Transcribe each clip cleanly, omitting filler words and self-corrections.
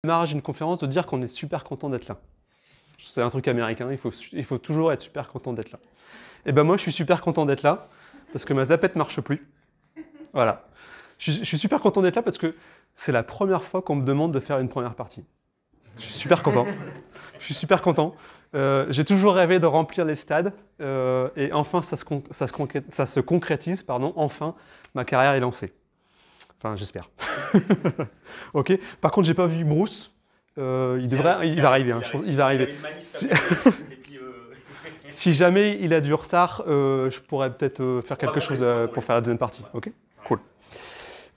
démarrage d'une conférence de dire qu'on est super content d'être là. C'est un truc américain, il faut toujours être super content d'être là. Et ben moi, je suis super content d'être là, parce que ma zapette marche plus. Voilà. Je suis super content d'être là parce que c'est la première fois qu'on me demande de faire une première partie. Je suis super content. Je suis super content. J'ai toujours rêvé de remplir les stades, et enfin, ça se concrétise, pardon. Enfin, ma carrière est lancée. Enfin, j'espère. Ok. Par contre, j'ai pas vu Bruce. Il va arriver. Il va arriver. Si jamais il a du retard, je pourrais peut-être faire quelque chose pour faire la deuxième partie. Ok. Cool.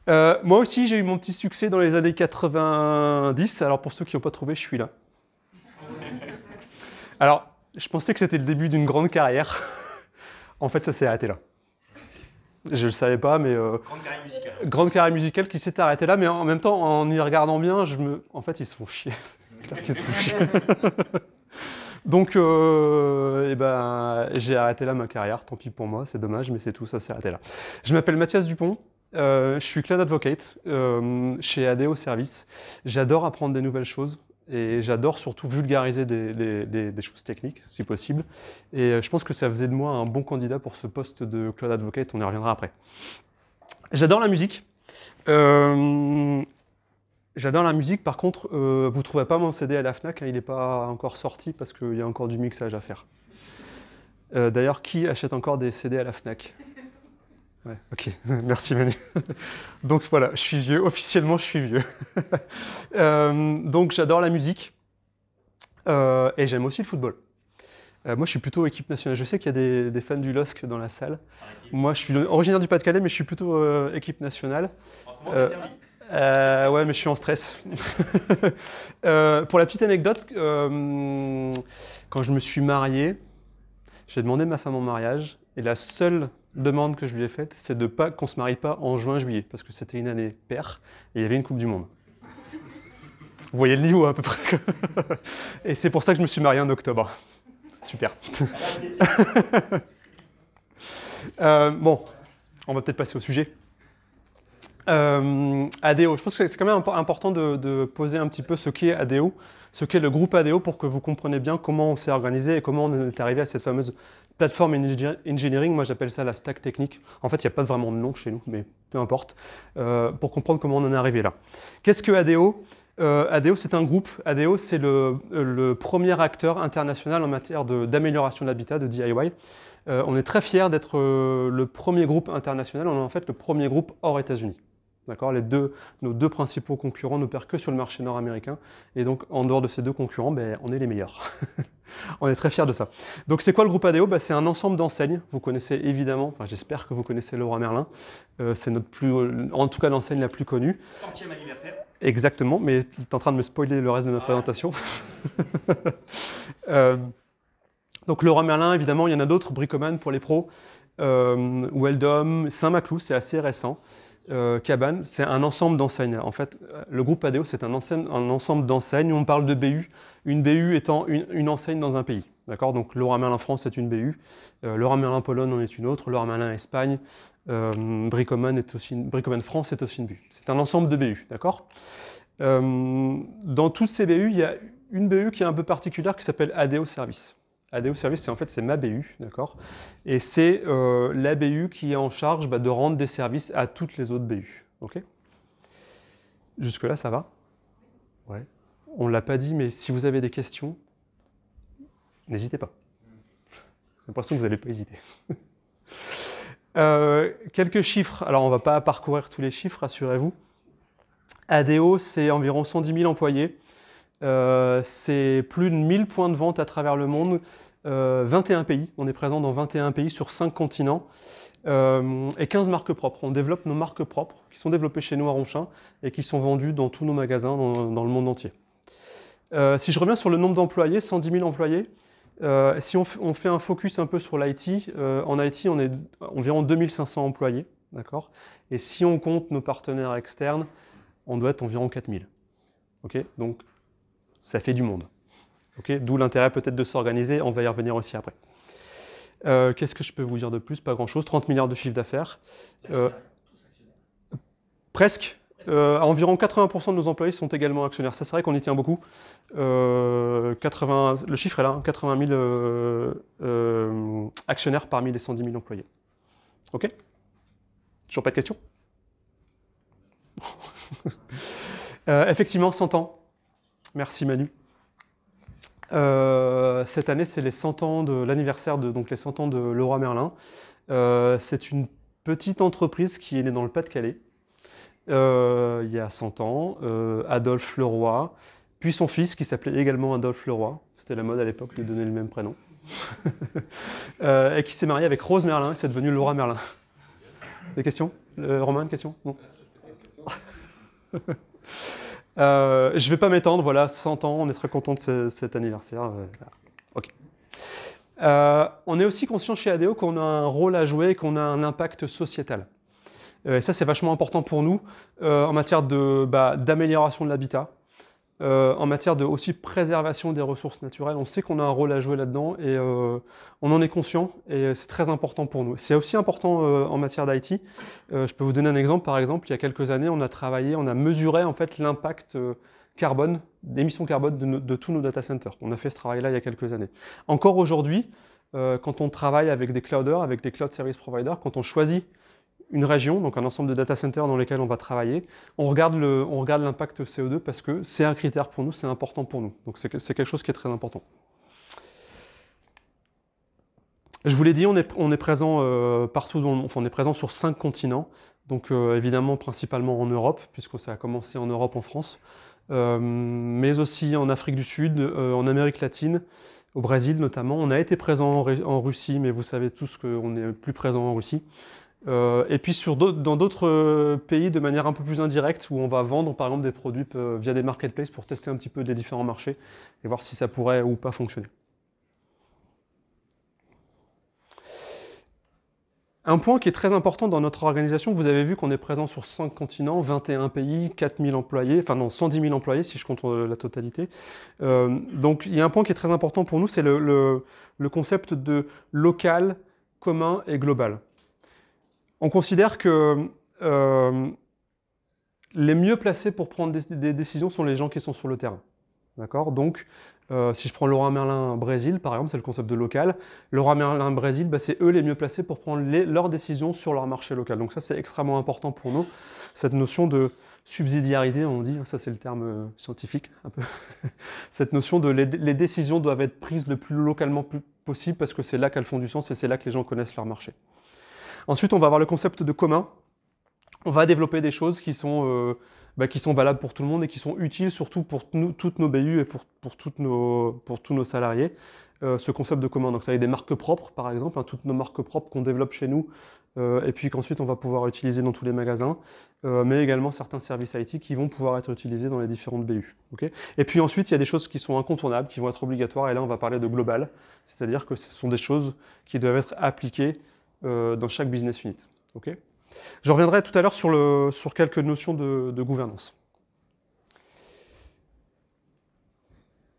Moi aussi, j'ai eu mon petit succès dans les années 90. Alors, pour ceux qui n'ont pas trouvé, je suis là. Alors, je pensais que c'était le début d'une grande carrière. En fait, ça s'est arrêté là. Je ne le savais pas, mais... grande carrière musicale qui s'est arrêtée là, mais en même temps, en y regardant bien, en fait, ils se font chier. C'est clair qu'ils se font chier. Donc, j'ai arrêté là ma carrière. Tant pis pour moi, c'est dommage, mais c'est tout, ça s'est arrêté là. Je m'appelle Mathias Dupont. Je suis Cloud Advocate chez ADO Service. J'adore apprendre des nouvelles choses. Et j'adore surtout vulgariser des choses techniques, si possible. Et je pense que ça faisait de moi un bon candidat pour ce poste de Cloud Advocate, on y reviendra après. J'adore la musique. Par contre, vous ne trouverez pas mon CD à la FNAC, hein, il n'est pas encore sorti parce qu'il y a encore du mixage à faire. D'ailleurs, qui achète encore des CD à la FNAC? Ouais, ok, merci Manu. Donc voilà, je suis vieux, officiellement je suis vieux. Donc j'adore la musique et j'aime aussi le football. Moi je suis plutôt équipe nationale, je sais qu'il y a des fans du LOSC dans la salle. Moi je suis originaire du Pas-de-Calais mais je suis plutôt équipe nationale. En ce moment, ouais, mais je suis en stress. Pour la petite anecdote, quand je me suis marié, j'ai demandé ma femme en mariage et la seule demande que je lui ai faite, c'est de pas qu'on se marie pas en juin-juillet, parce que c'était une année paire et il y avait une Coupe du Monde. Vous voyez le niveau à peu près. Et c'est pour ça que je me suis marié en octobre. Super. Bon, on va peut-être passer au sujet. ADO, je pense que c'est quand même important de poser un petit peu ce qu'est ADO, ce qu'est le groupe ADO pour que vous compreniez bien comment on s'est organisé et comment on est arrivé à cette fameuse plateforme engineering. Moi j'appelle ça la stack technique. En fait il n'y a pas vraiment de nom chez nous, mais peu importe, pour comprendre comment on en est arrivé là. Qu'est-ce que ADO? ADO c'est un groupe, ADO c'est le premier acteur international en matière d'amélioration de l'habitat, de DIY. On est très fiers d'être le premier groupe international, on est en fait le premier groupe hors États-Unis. D'accord, nos deux principaux concurrents n'opèrent que sur le marché nord-américain. Et donc, en dehors de ces deux concurrents, ben, on est les meilleurs. On est très fiers de ça. Donc, c'est quoi le groupe ADO? Ben, c'est un ensemble d'enseignes. Vous connaissez évidemment, enfin, j'espère que vous connaissez Leroy Merlin. C'est en tout cas l'enseigne la plus connue. 100e anniversaire. Exactement, mais tu es en train de me spoiler le reste de ma présentation. Donc, Leroy Merlin, évidemment, il y en a d'autres. Bricoman pour les pros. Weldom, Saint-Maclou, c'est assez récent. Cabane, c'est un ensemble d'enseignes. En fait, le groupe ADO, c'est un ensemble d'enseignes. On parle de BU, une BU étant une enseigne dans un pays. D'accord? Donc, Leroy Merlin France est une BU, Leroy Merlin Pologne en est une autre, Leroy Merlin Espagne, Bricoman France est aussi une BU. C'est un ensemble de BU. D'accord? Dans tous ces BU, il y a une BU qui est un peu particulière qui s'appelle ADO Service. ADO Service, c'est ma BU, d'accord? Et c'est la BU qui est en charge de rendre des services à toutes les autres BU. Ok? Jusque-là, ça va? Ouais. On ne l'a pas dit, mais si vous avez des questions, n'hésitez pas. J'ai l'impression que vous n'allez pas hésiter. Quelques chiffres. Alors, on ne va pas parcourir tous les chiffres, rassurez-vous. ADO, c'est environ 110 000 employés. C'est plus de 1000 points de vente à travers le monde. 21 pays, on est présent dans 21 pays sur 5 continents et 15 marques propres. On développe nos marques propres qui sont développées chez nous à Ronchin et qui sont vendues dans tous nos magasins dans le monde entier. Si je reviens sur le nombre d'employés, 110 000 employés, si on fait un focus un peu sur l'IT, en IT on est environ 2500 employés, d'accord? Et si on compte nos partenaires externes, on doit être environ 4000. Okay? Donc ça fait du monde. Okay, d'où l'intérêt peut-être de s'organiser, on va y revenir aussi après. Qu'est-ce que je peux vous dire de plus? Pas grand-chose, 30 milliards de chiffre d'affaires. Presque. Environ 80% de nos employés sont également actionnaires. Ça, c'est vrai qu'on y tient beaucoup. 80, le chiffre est là, hein, 80 000 actionnaires parmi les 110 000 employés. OK? Toujours pas de questions? Effectivement, 100 ans. Merci Manu. Cette année, c'est les 100 ans de l'anniversaire de donc les 100 ans de Leroy Merlin. C'est une petite entreprise qui est née dans le Pas-de-Calais il y a 100 ans, Adolphe Leroy, puis son fils qui s'appelait également Adolphe Leroy, c'était la mode à l'époque de donner le même prénom, et qui s'est marié avec Rose Merlin, et c'est devenu Leroy Merlin. Des questions? Romain, une question? Non. Je ne vais pas m'étendre, voilà, 100 ans, on est très content de cet anniversaire. Ok. On est aussi conscient chez ADO qu'on a un rôle à jouer et qu'on a un impact sociétal. Et ça, c'est vachement important pour nous en matière d'amélioration de l'habitat, en matière de aussi préservation des ressources naturelles. On sait qu'on a un rôle à jouer là-dedans et on en est conscient et c'est très important pour nous. C'est aussi important en matière d'IT. Je peux vous donner un exemple. Par exemple, il y a quelques années, on a mesuré en fait l'impact carbone, d'émissions carbone de tous nos data centers. On a fait ce travail-là il y a quelques années. Encore aujourd'hui, quand on travaille avec des clouders, avec des cloud service providers, quand on choisit une région, donc un ensemble de data centers dans lesquels on va travailler, on regarde l'impact CO2 parce que c'est un critère pour nous, c'est important pour nous. Donc c'est quelque chose qui est très important. Je vous l'ai dit, on est présent partout, on est présent sur 5 continents, donc évidemment principalement en Europe, puisque ça a commencé en Europe, en France, mais aussi en Afrique du Sud, en Amérique latine, au Brésil notamment. On a été présent en Russie, mais vous savez tous qu'on n'est plus présent en Russie. Et puis dans d'autres pays de manière un peu plus indirecte, où on va vendre par exemple des produits via des marketplaces pour tester un petit peu les différents marchés et voir si ça pourrait ou pas fonctionner. Un point qui est très important dans notre organisation, vous avez vu qu'on est présent sur 5 continents, 21 pays, 4 000 employés, enfin non, 110 000 employés si je compte la totalité. Donc il y a un point qui est très important pour nous, c'est le concept de local, commun et global. On considère que les mieux placés pour prendre des décisions sont les gens qui sont sur le terrain. D'accord? Donc, si je prends Leroy Merlin Brésil, par exemple, c'est le concept de local. Leroy Merlin Brésil, c'est eux les mieux placés pour prendre leurs décisions sur leur marché local. Donc ça, c'est extrêmement important pour nous, cette notion de subsidiarité, on dit, ça c'est le terme scientifique, un peu. Cette notion de les décisions doivent être prises le plus localement possible parce que c'est là qu'elles font du sens et c'est là que les gens connaissent leur marché. Ensuite, on va avoir le concept de commun. On va développer des choses qui sont valables pour tout le monde et qui sont utiles surtout pour toutes nos BU et pour tous nos salariés. Ce concept de commun, donc ça va être des marques propres par exemple, toutes nos marques propres qu'on développe chez nous et puis qu'ensuite on va pouvoir utiliser dans tous les magasins, mais également certains services IT qui vont pouvoir être utilisés dans les différentes BU. Okay, et puis ensuite il y a des choses qui sont incontournables, qui vont être obligatoires et là on va parler de global, c'est-à-dire que ce sont des choses qui doivent être appliquées dans chaque business unit. Okay, je reviendrai tout à l'heure sur quelques notions de gouvernance.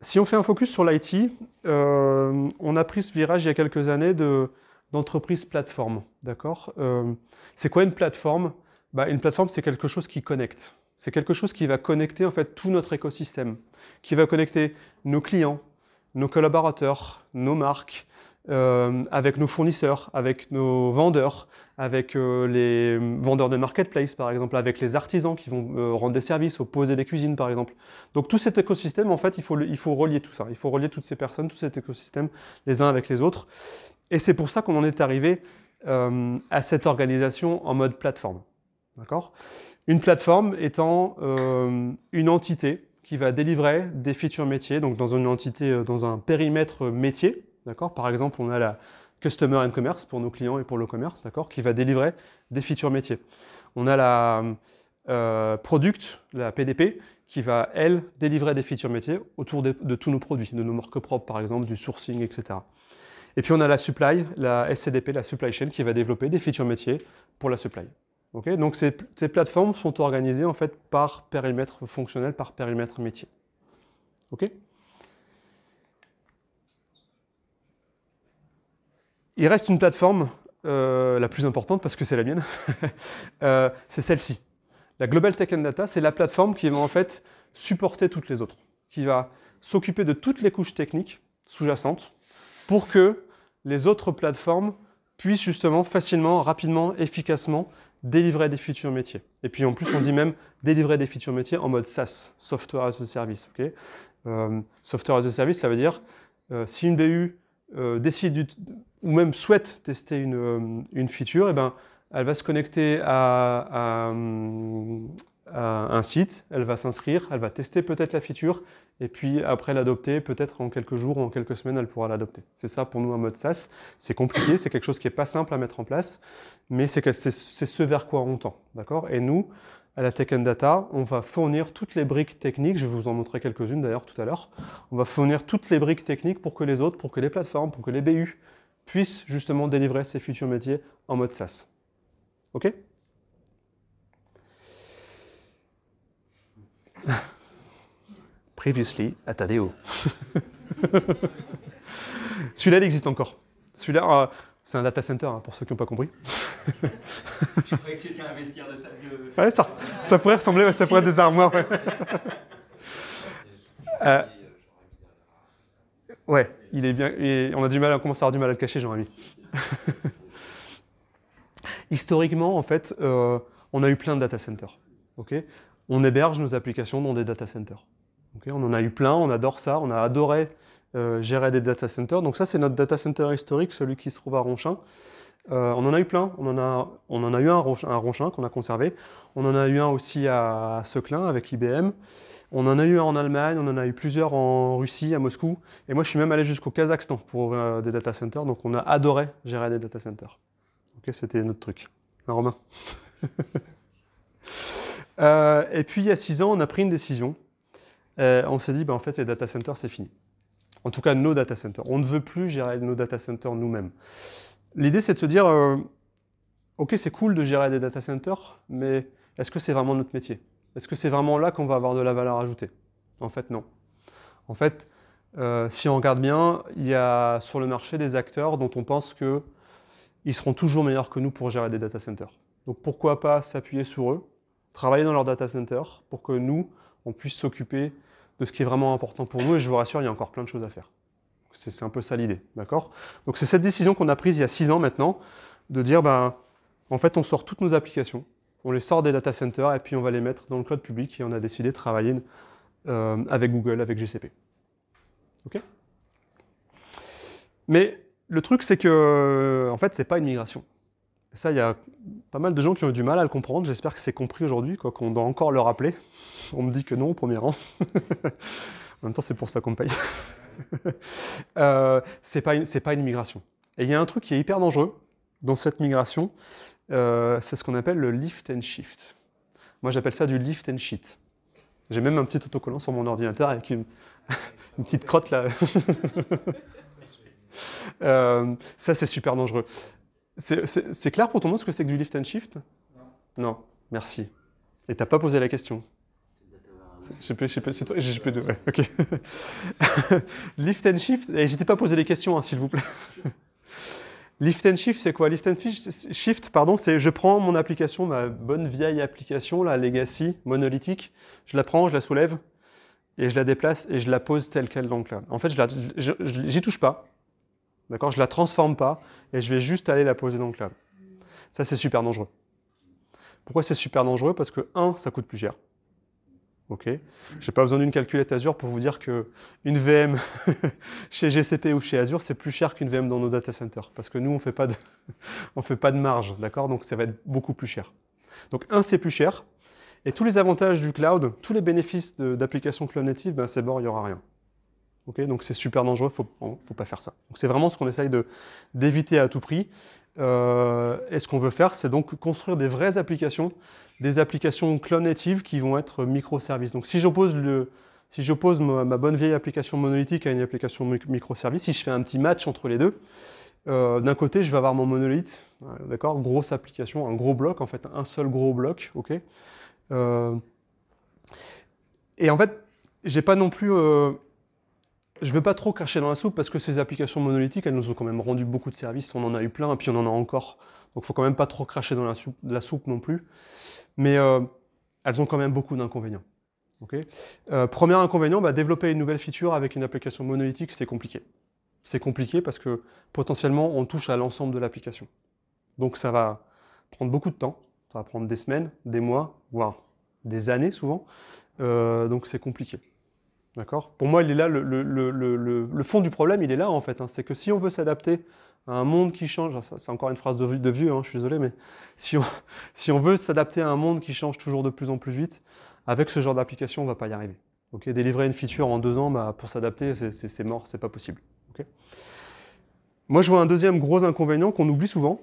Si on fait un focus sur l'IT, on a pris ce virage il y a quelques années d'entreprise plateforme. D'accord, c'est quoi une plateforme? Une plateforme, c'est quelque chose qui connecte. C'est quelque chose qui va connecter en fait tout notre écosystème, qui va connecter nos clients, nos collaborateurs, nos marques, avec nos fournisseurs, avec nos vendeurs, avec les vendeurs de marketplace par exemple, avec les artisans qui vont rendre des services, poser des cuisines par exemple. Donc tout cet écosystème, en fait, il faut relier tout ça. Il faut relier toutes ces personnes, tout cet écosystème, les uns avec les autres. Et c'est pour ça qu'on en est arrivé à cette organisation en mode plateforme. D'accord ? Une plateforme étant une entité qui va délivrer des features métiers, donc dans une entité, dans un périmètre métier. D'accord ? Par exemple, on a la Customer and Commerce pour nos clients et pour le commerce, d'accord, qui va délivrer des features métiers. On a la Product, la PDP, qui va, elle, délivrer des features métiers autour de tous nos produits, de nos marques propres, par exemple, du sourcing, etc. Et puis on a la Supply, la SCDP, la Supply Chain, qui va développer des features métiers pour la supply. Okay, donc ces plateformes sont organisées en fait par périmètre fonctionnel, par périmètre métier. Okay, il reste une plateforme, la plus importante parce que c'est la mienne, c'est celle-ci. La Global Tech and Data, c'est la plateforme qui va en fait supporter toutes les autres, qui va s'occuper de toutes les couches techniques sous-jacentes pour que les autres plateformes puissent justement facilement, rapidement, efficacement délivrer des features métiers. Et puis en plus, on dit même délivrer des features métiers en mode SaaS, Software as a Service. Okay, Software as a Service, ça veut dire si une BU décide ou même souhaite tester une feature, eh ben, elle va se connecter à un site, elle va s'inscrire, elle va tester peut-être la feature, et puis après l'adopter, peut-être en quelques jours ou en quelques semaines, elle pourra l'adopter. C'est ça pour nous un mode SaaS. C'est compliqué, c'est quelque chose qui n'est pas simple à mettre en place, mais c'est ce vers quoi on tend. D'accord ? Et nous, à la Tech and Data, on va fournir toutes les briques techniques, je vais vous en montrer quelques-unes d'ailleurs tout à l'heure, on va fournir toutes les briques techniques pour que les autres, pour que les plateformes, pour que les BU puissent justement délivrer ces futurs métiers en mode SaaS. OK ? Previously at ADO. Celui-là, il existe encore. Celui-là, c'est un data center, hein, pour ceux qui n'ont pas compris. Je croyais que c'était un vestiaire de salle de... Ouais, ça pourrait ressembler, ça pourrait être des armoires. Ouais. Ouais, il est bien. Et on commence à avoir du mal à le cacher, Jean-Rémy. Historiquement, en fait, on a eu plein de data centers. Okay, on héberge nos applications dans des data centers. Okay, on en a eu plein, on adore ça, on a adoré gérer des data centers. Donc ça, c'est notre data center historique, celui qui se trouve à Ronchin. On en a eu plein, on en a eu un à Ronchin qu'on a conservé. On en a eu un aussi à Seclin avec IBM. On en a eu un en Allemagne, on en a eu plusieurs en Russie, à Moscou. Et moi, je suis même allé jusqu'au Kazakhstan pour des data centers. Donc on a adoré gérer des data centers. Okay, c'était notre truc. Hein, Romain. Et puis, il y a 6 ans, on a pris une décision. On s'est dit, en fait, les data centers, c'est fini. En tout cas, nos data centers. On ne veut plus gérer nos data centers nous-mêmes. L'idée, c'est de se dire, OK, c'est cool de gérer des data centers, mais est-ce que c'est vraiment notre métier? Est-ce que c'est vraiment là qu'on va avoir de la valeur ajoutée? En fait, non. En fait, si on regarde bien, il y a sur le marché des acteurs dont on pense qu'ils seront toujours meilleurs que nous pour gérer des data centers. Donc pourquoi pas s'appuyer sur eux, travailler dans leur data center pour que nous, on puisse s'occuper de ce qui est vraiment important pour nous. Et je vous rassure, il y a encore plein de choses à faire. C'est un peu ça l'idée, d'accord? Donc c'est cette décision qu'on a prise il y a 6 ans maintenant, de dire, en fait, on sort toutes nos applications, on les sort des data centers et puis on va les mettre dans le cloud public et on a décidé de travailler avec Google, avec GCP. OK? Mais le truc, c'est que, en fait, c'est pas une migration. Et ça, il y a pas mal de gens qui ont eu du mal à le comprendre. J'espère que c'est compris aujourd'hui, qu'on doit encore le rappeler. On me dit que non, au premier rang. En même temps, c'est pour ça qu'on me paye. C'est pas une migration. Et il y a un truc qui est hyper dangereux dans cette migration, c'est ce qu'on appelle le lift and shift. Moi, j'appelle ça du lift and shit. J'ai même un petit autocollant sur mon ordinateur avec une petite crotte là. Ça, c'est super dangereux. C'est clair pour tout le monde ce que c'est que du lift and shift? Non, merci. Et t'as pas posé la question. C'est toi, ouais, ok. Lift and shift, et je t'ai pas posé les questions, hein, s'il vous plaît. Lift and shift, c'est quoi? Lift and shift, pardon, c'est je prends mon application, ma bonne vieille application, la legacy, monolithique, je la prends, je la soulève, et je la déplace, et je la pose telle qu'elle dans le cloud. En fait, j'y touche pas, d'accord? Je la transforme pas, et je vais juste aller la poser dans le cloud. Ça, c'est super dangereux. Pourquoi c'est super dangereux? Parce que, ça coûte plus cher. Ok, je n'ai pas besoin d'une calculette Azure pour vous dire qu'une VM chez GCP ou chez Azure, c'est plus cher qu'une VM dans nos data centers. Parce que nous, on ne fait pas de marge, d'accord? Donc ça va être beaucoup plus cher. Donc c'est plus cher. Et tous les avantages du cloud, tous les bénéfices d'applications cloud native, c'est mort, il n'y aura rien. Okay, donc c'est super dangereux, il ne faut pas faire ça. Donc c'est vraiment ce qu'on essaye d'éviter à tout prix. Et ce qu'on veut faire, c'est donc construire des vraies applications, des applications cloud native qui vont être microservices. Donc si j'oppose ma bonne vieille application monolithique à une application microservice, si je fais un petit match entre les deux, d'un côté je vais avoir mon monolithe, d'accord, grosse application, un gros bloc, en fait un seul gros bloc, ok. Et en fait, j'ai pas non plus, je ne veux pas trop cracher dans la soupe parce que ces applications monolithiques, elles nous ont quand même rendu beaucoup de services, on en a eu plein et puis on en a encore. Donc il ne faut quand même pas trop cracher dans la soupe non plus. Mais elles ont quand même beaucoup d'inconvénients. Okay. Premier inconvénient, développer une nouvelle feature avec une application monolithique, c'est compliqué. C'est compliqué parce que potentiellement, on touche à l'ensemble de l'application. Donc ça va prendre beaucoup de temps, ça va prendre des semaines, des mois, voire des années souvent. Donc c'est compliqué. D'accord ? Pour moi, il est là, le fond du problème, il est là en fait. Hein. C'est que si on veut s'adapter à un monde qui change, c'est encore une phrase de vieux, hein, je suis désolé, mais si on veut s'adapter à un monde qui change toujours de plus en plus vite, avec ce genre d'application, on ne va pas y arriver. Okay, délivrer une feature en 2 ans, pour s'adapter, c'est mort, c'est pas possible. Okay. Moi, je vois un deuxième gros inconvénient qu'on oublie souvent,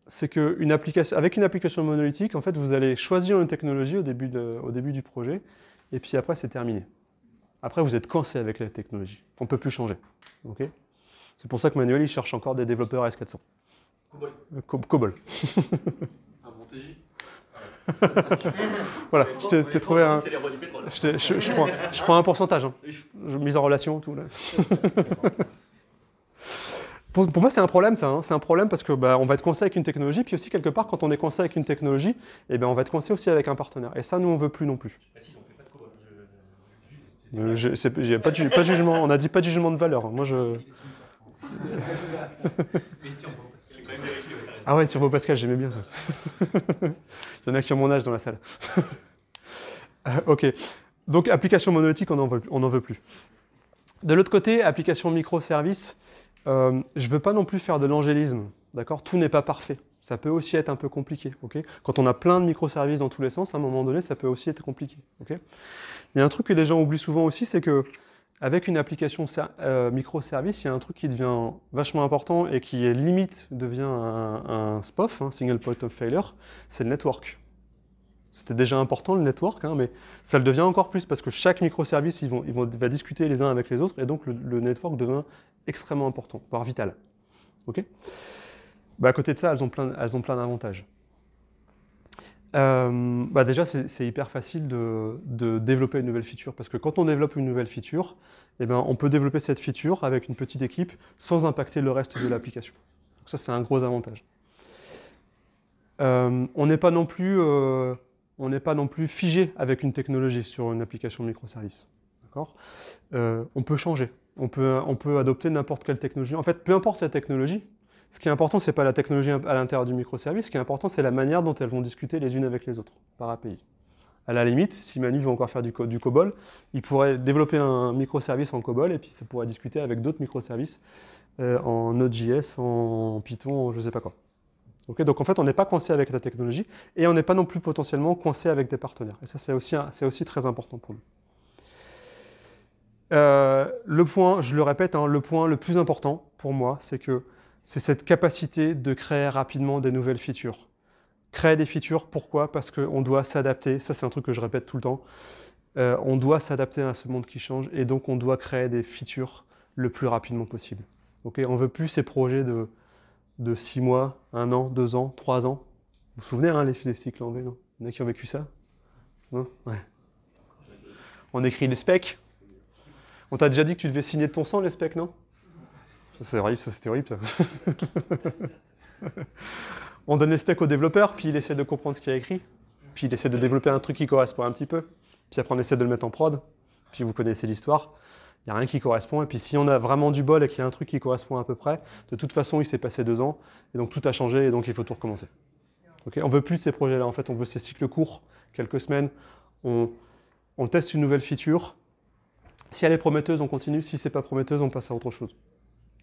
c'est qu'avec une application monolithique, en fait, vous allez choisir une technologie au début du projet, et puis après, c'est terminé. Après, vous êtes coincé avec la technologie. On ne peut plus changer. Okay, c'est pour ça que Manuel, il cherche encore des développeurs S400. COBOL. COBOL. Un bon TJ. Voilà, je t'ai trouvé un. C'est les rois du pétrole. Je prends un pourcentage, hein. Mise en relation, tout. Là. Pour moi, c'est un problème, ça. Hein. C'est un problème parce que on va être coincé avec une technologie, puis aussi, quelque part, quand on est coincé avec une technologie, on va être coincé aussi avec un partenaire. Et ça, nous, on ne veut plus non plus. Ah si, on fait pas de COBOL. Il n'y a pas de jugement, on a dit pas de jugement de valeur. Moi, je. Mais tiens, j'ai quand même vérifié. Ah ouais, Turbo Pascal, j'aimais bien ça. Il y en a qui ont mon âge dans la salle. Ok. Donc, application monolithique, on n'en veut plus. De l'autre côté, application microservice, je ne veux pas non plus faire de l'angélisme. D'accord ? Tout n'est pas parfait. Ça peut aussi être un peu compliqué. Okay ? Quand on a plein de microservices dans tous les sens, à un moment donné, ça peut aussi être compliqué. Okay ? Il y a un truc que les gens oublient souvent aussi, c'est que avec une application microservice, il y a un truc qui devient vachement important et qui est limite devient un SPOF, Single Point of Failure, c'est le network. C'était déjà important le network, mais ça le devient encore plus parce que chaque microservice va discuter les uns avec les autres et donc le network devient extrêmement important, voire vital. Okay ? À côté de ça, elles ont plein d'avantages. Déjà, c'est hyper facile de développer une nouvelle feature parce que quand on développe une nouvelle feature, on peut développer cette feature avec une petite équipe sans impacter le reste de l'application. Donc ça, c'est un gros avantage. On n'est pas non plus figé avec une technologie sur une application microservice. D'accord ? On peut changer. On peut adopter n'importe quelle technologie. En fait, peu importe la technologie, ce qui est important, ce n'est pas la technologie à l'intérieur du microservice, ce qui est important, c'est la manière dont elles vont discuter les unes avec les autres, par API. À la limite, si Manu veut encore faire du COBOL, il pourrait développer un microservice en COBOL et puis ça pourrait discuter avec d'autres microservices en Node.js, en Python, je ne sais pas quoi. Okay, donc en fait, on n'est pas coincé avec la technologie et on n'est pas non plus potentiellement coincé avec des partenaires. Et ça, c'est aussi très important pour nous. Le point, je le répète, le point le plus important pour moi, c'est cette capacité de créer rapidement des nouvelles features. Créer des features, pourquoi ? Parce qu'on doit s'adapter, ça c'est un truc que je répète tout le temps, on doit s'adapter à ce monde qui change et donc on doit créer des features le plus rapidement possible. Okay, on ne veut plus ces projets de 6 mois, 1 an, 2 ans, 3 ans. Vous vous souvenez les cycles en V, non ? Il y en a qui ont vécu ça ? Non ? Ouais. On écrit les specs. On t'a déjà dit que tu devais signer de ton sang les specs, non ? Ça, c'était horrible, ça. On donne les specs au développeur, puis il essaie de comprendre ce qu'il y a écrit, puis il essaie de développer un truc qui correspond un petit peu, puis après on essaie de le mettre en prod, puis vous connaissez l'histoire, il n'y a rien qui correspond, et puis si on a vraiment du bol et qu'il y a un truc qui correspond à peu près, de toute façon il s'est passé 2 ans, et donc tout a changé, et donc il faut tout recommencer. Okay, on ne veut plus de ces projets-là, en fait, on veut ces cycles courts, quelques semaines, on teste une nouvelle feature, si elle est prometteuse, on continue, si ce n'est pas prometteuse, on passe à autre chose.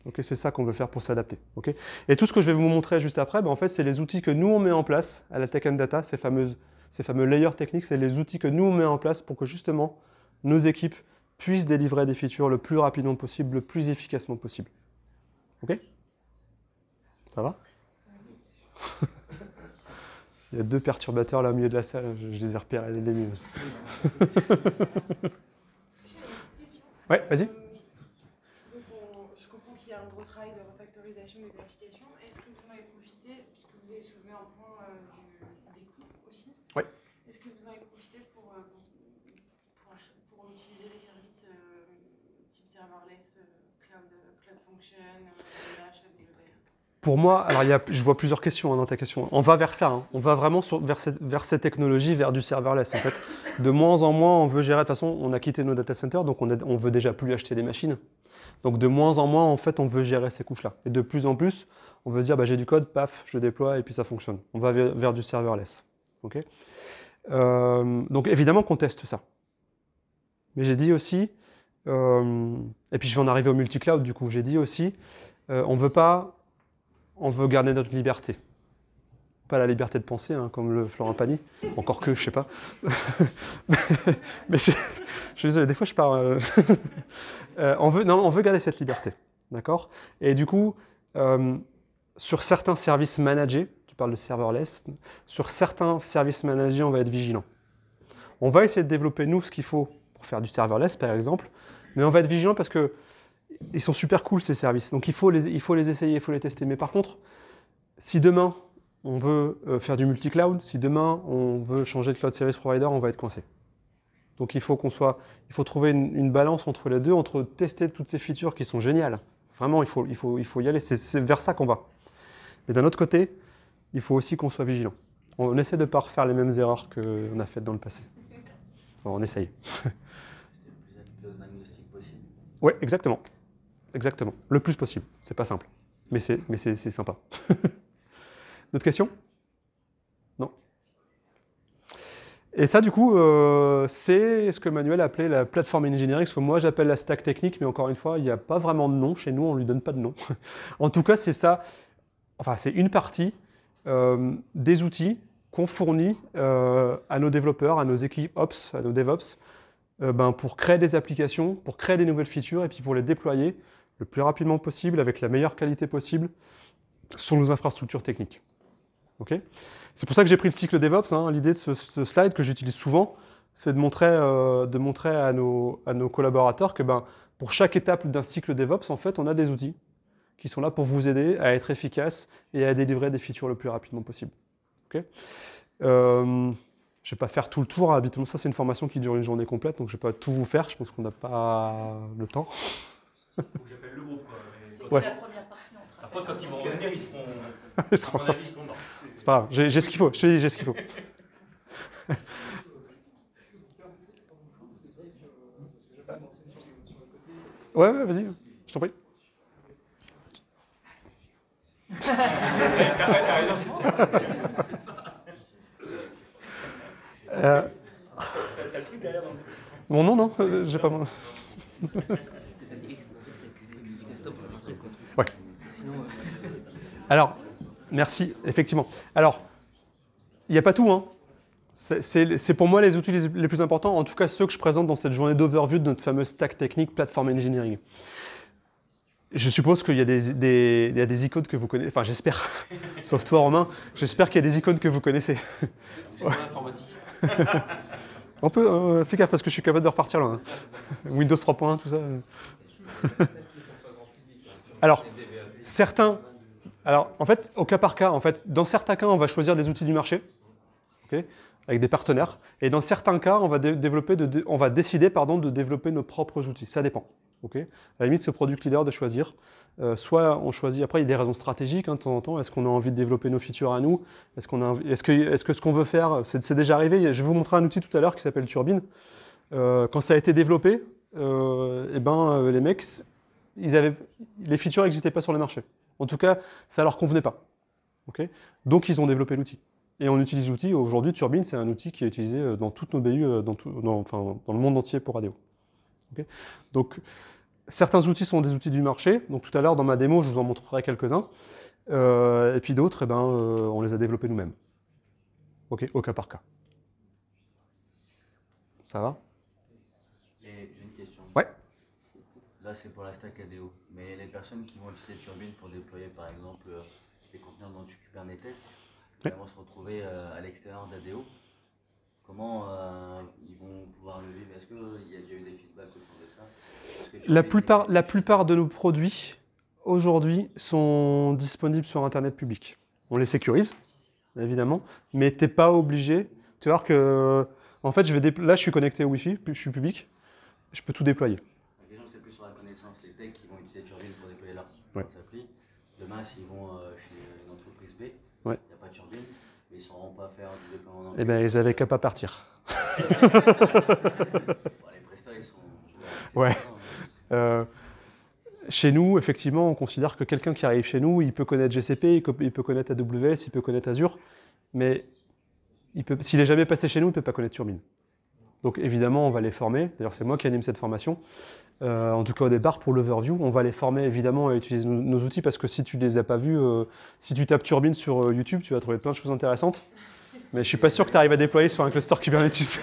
Okay, c'est ça qu'on veut faire pour s'adapter. Okay, et tout ce que je vais vous montrer juste après, en fait, c'est les outils que nous, on met en place à la Tech and Data, ces fameux layers techniques, c'est les outils que nous, on met en place pour que justement nos équipes puissent délivrer des features le plus rapidement possible, le plus efficacement possible. Ok ? Ça va ? Il y a 2 perturbateurs là au milieu de la salle, je les ai repérés dès le début. Ouais, vas-y. Je comprends qu'il y a un gros travail de refactorisation des applications. Est-ce que vous en avez profité, puisque vous avez soulevé un point des coûts aussi ? Oui. Est-ce que vous en avez profité pour utiliser les services type serverless, Cloud Function, AWS ? Pour moi, alors je vois plusieurs questions dans ta question. On va vers ça, hein. On va vraiment vers ces technologies, vers du serverless. En fait, de moins en moins, on veut gérer. De toute façon, on a quitté nos data centers, donc on veut déjà plus acheter des machines. Donc de moins en moins, en fait, on veut gérer ces couches-là. Et de plus en plus, on veut se dire, bah, j'ai du code, paf, je déploie et puis ça fonctionne. On va vers du serverless. Okay, donc évidemment qu'on teste ça. Mais j'ai dit aussi, et puis je vais en arriver au multi-cloud, du coup, j'ai dit aussi, on veut garder notre liberté. Pas la liberté de penser, hein, comme le Florent Pagny, encore que, je sais pas. mais je suis désolé, des fois je pars... on veut garder cette liberté, d'accord? Et du coup, sur certains services managés, tu parles de serverless, sur certains services managés, on va être vigilant. On va essayer de développer, nous, ce qu'il faut pour faire du serverless, par exemple, mais on va être vigilant parce que ils sont super cool, ces services. Donc il faut les essayer, il faut les tester. Mais par contre, si demain, on veut faire du multi-cloud, si demain, on veut changer de cloud service provider, on va être coincé. Donc il faut trouver une balance entre les deux, entre tester toutes ces features qui sont géniales. Vraiment, il faut y aller. C'est vers ça qu'on va. Mais d'un autre côté, il faut aussi qu'on soit vigilant. On essaie de ne pas refaire les mêmes erreurs qu'on a faites dans le passé. Alors, on essaye. Oui, exactement. Exactement. Le plus possible. C'est pas simple. Mais c'est sympa. D'autres questions? Non? Et ça, du coup, c'est ce que Manuel appelait la plateforme engineering, ce que moi j'appelle la stack technique, mais encore une fois, il n'y a pas vraiment de nom. Chez nous, on ne lui donne pas de nom. En tout cas, c'est ça. Enfin, c'est une partie des outils qu'on fournit à nos développeurs, à nos équipes Ops, à nos DevOps, pour créer des applications, pour créer des nouvelles features et puis pour les déployer le plus rapidement possible, avec la meilleure qualité possible, sur nos infrastructures techniques. Okay, c'est pour ça que j'ai pris le cycle DevOps. Hein. L'idée de ce slide que j'utilise souvent, c'est de montrer à nos collaborateurs que pour chaque étape d'un cycle DevOps, en fait, on a des outils qui sont là pour vous aider à être efficace et à délivrer des features le plus rapidement possible. Okay, je ne vais pas faire tout le tour. Habituellement, ça, c'est une formation qui dure une journée complète, donc je ne vais pas tout vous faire. Je pense qu'on n'a pas le temps. Faut que j'appelle le groupe, quoi. C'est que la première partie. Après, quand ils vont revenir, ils seront... Ils seront morts. C'est pas grave, j'ai ce qu'il faut. Je te dis, j'ai ce qu'il faut. Ouais, vas-y, je t'en prie. T'as le truc derrière dans le... Mon nom, non, j'ai pas mon. Ouais. Alors, merci, effectivement. Alors, il n'y a pas tout, hein. C'est pour moi les outils les plus importants, en tout cas ceux que je présente dans cette journée d'overview de notre fameuse stack technique Platform Engineering. Je suppose qu'il y a des icônes que vous connaissez, enfin j'espère, sauf toi Romain, j'espère qu'il y a des icônes que vous connaissez. C'est pour l'informatique. On peut, fais gaffe parce que je suis capable de repartir là. Hein. Windows 3.1, tout ça. Alors, en fait, au cas par cas, en fait, dans certains cas, on va choisir des outils du marché, okay, avec des partenaires, et dans certains cas, on va décider de développer nos propres outils. Ça dépend. Okay, à la limite, ce product leader de choisir. Soit on choisit, après il y a des raisons stratégiques, hein, de temps en temps, est-ce qu'on a envie de développer nos features à nous, est-ce que ce qu'on veut faire, c'est déjà arrivé, je vais vous montrer un outil tout à l'heure qui s'appelle Turbine. Quand ça a été développé, les mecs, les features n'existaient pas sur le marché. En tout cas, ça ne leur convenait pas. Okay, donc ils ont développé l'outil. Et on utilise l'outil, aujourd'hui Turbine, c'est un outil qui est utilisé dans toutes nos BU, dans le monde entier pour ADO. Okay, donc, certains outils sont des outils du marché, donc tout à l'heure dans ma démo je vous en montrerai quelques-uns, et puis d'autres, on les a développés nous-mêmes. Ok, au cas par cas. Ça va? J'ai une question. Ouais. Là c'est pour la stack ADO, mais les personnes qui vont utiliser Turbine pour déployer par exemple des conteneurs dans du Kubernetes, qui vont se retrouver à l'extérieur d'ADO, comment ils vont pouvoir le vivre? Est-ce qu'il y a déjà eu des feedbacks autour de ça? La plupart de nos produits, aujourd'hui, sont disponibles sur Internet public. On les sécurise, évidemment, mais tu n'es pas obligé. Tu vas voir que, en fait, là, je suis connecté au Wi-Fi, je suis public, je peux tout déployer. La question, c'est plus sur la connaissance. Les techs qui vont utiliser Turbine pour déployer leur ouais. appli, de demain, s'ils vont chez une entreprise B, il Ouais. n'y a pas de turbine, mais ils ne sauront pas faire du déploiement en Eh anglais. bien, ils avaient qu'à pas partir. Bon, les prestats, ils sont. Ouais. Chez nous, effectivement, on considère que quelqu'un qui arrive chez nous, il peut connaître GCP, il peut connaître AWS, il peut connaître Azure, mais s'il n'est jamais passé chez nous, il ne peut pas connaître Turbine. Donc évidemment, on va les former. D'ailleurs, c'est moi qui anime cette formation. En tout cas, au départ, pour l'overview, on va les former évidemment à utiliser nos outils parce que si tu ne les as pas vus, si tu tapes Turbine sur YouTube, tu vas trouver plein de choses intéressantes. Mais je ne suis pas sûr que tu arrives à déployer sur un cluster Kubernetes.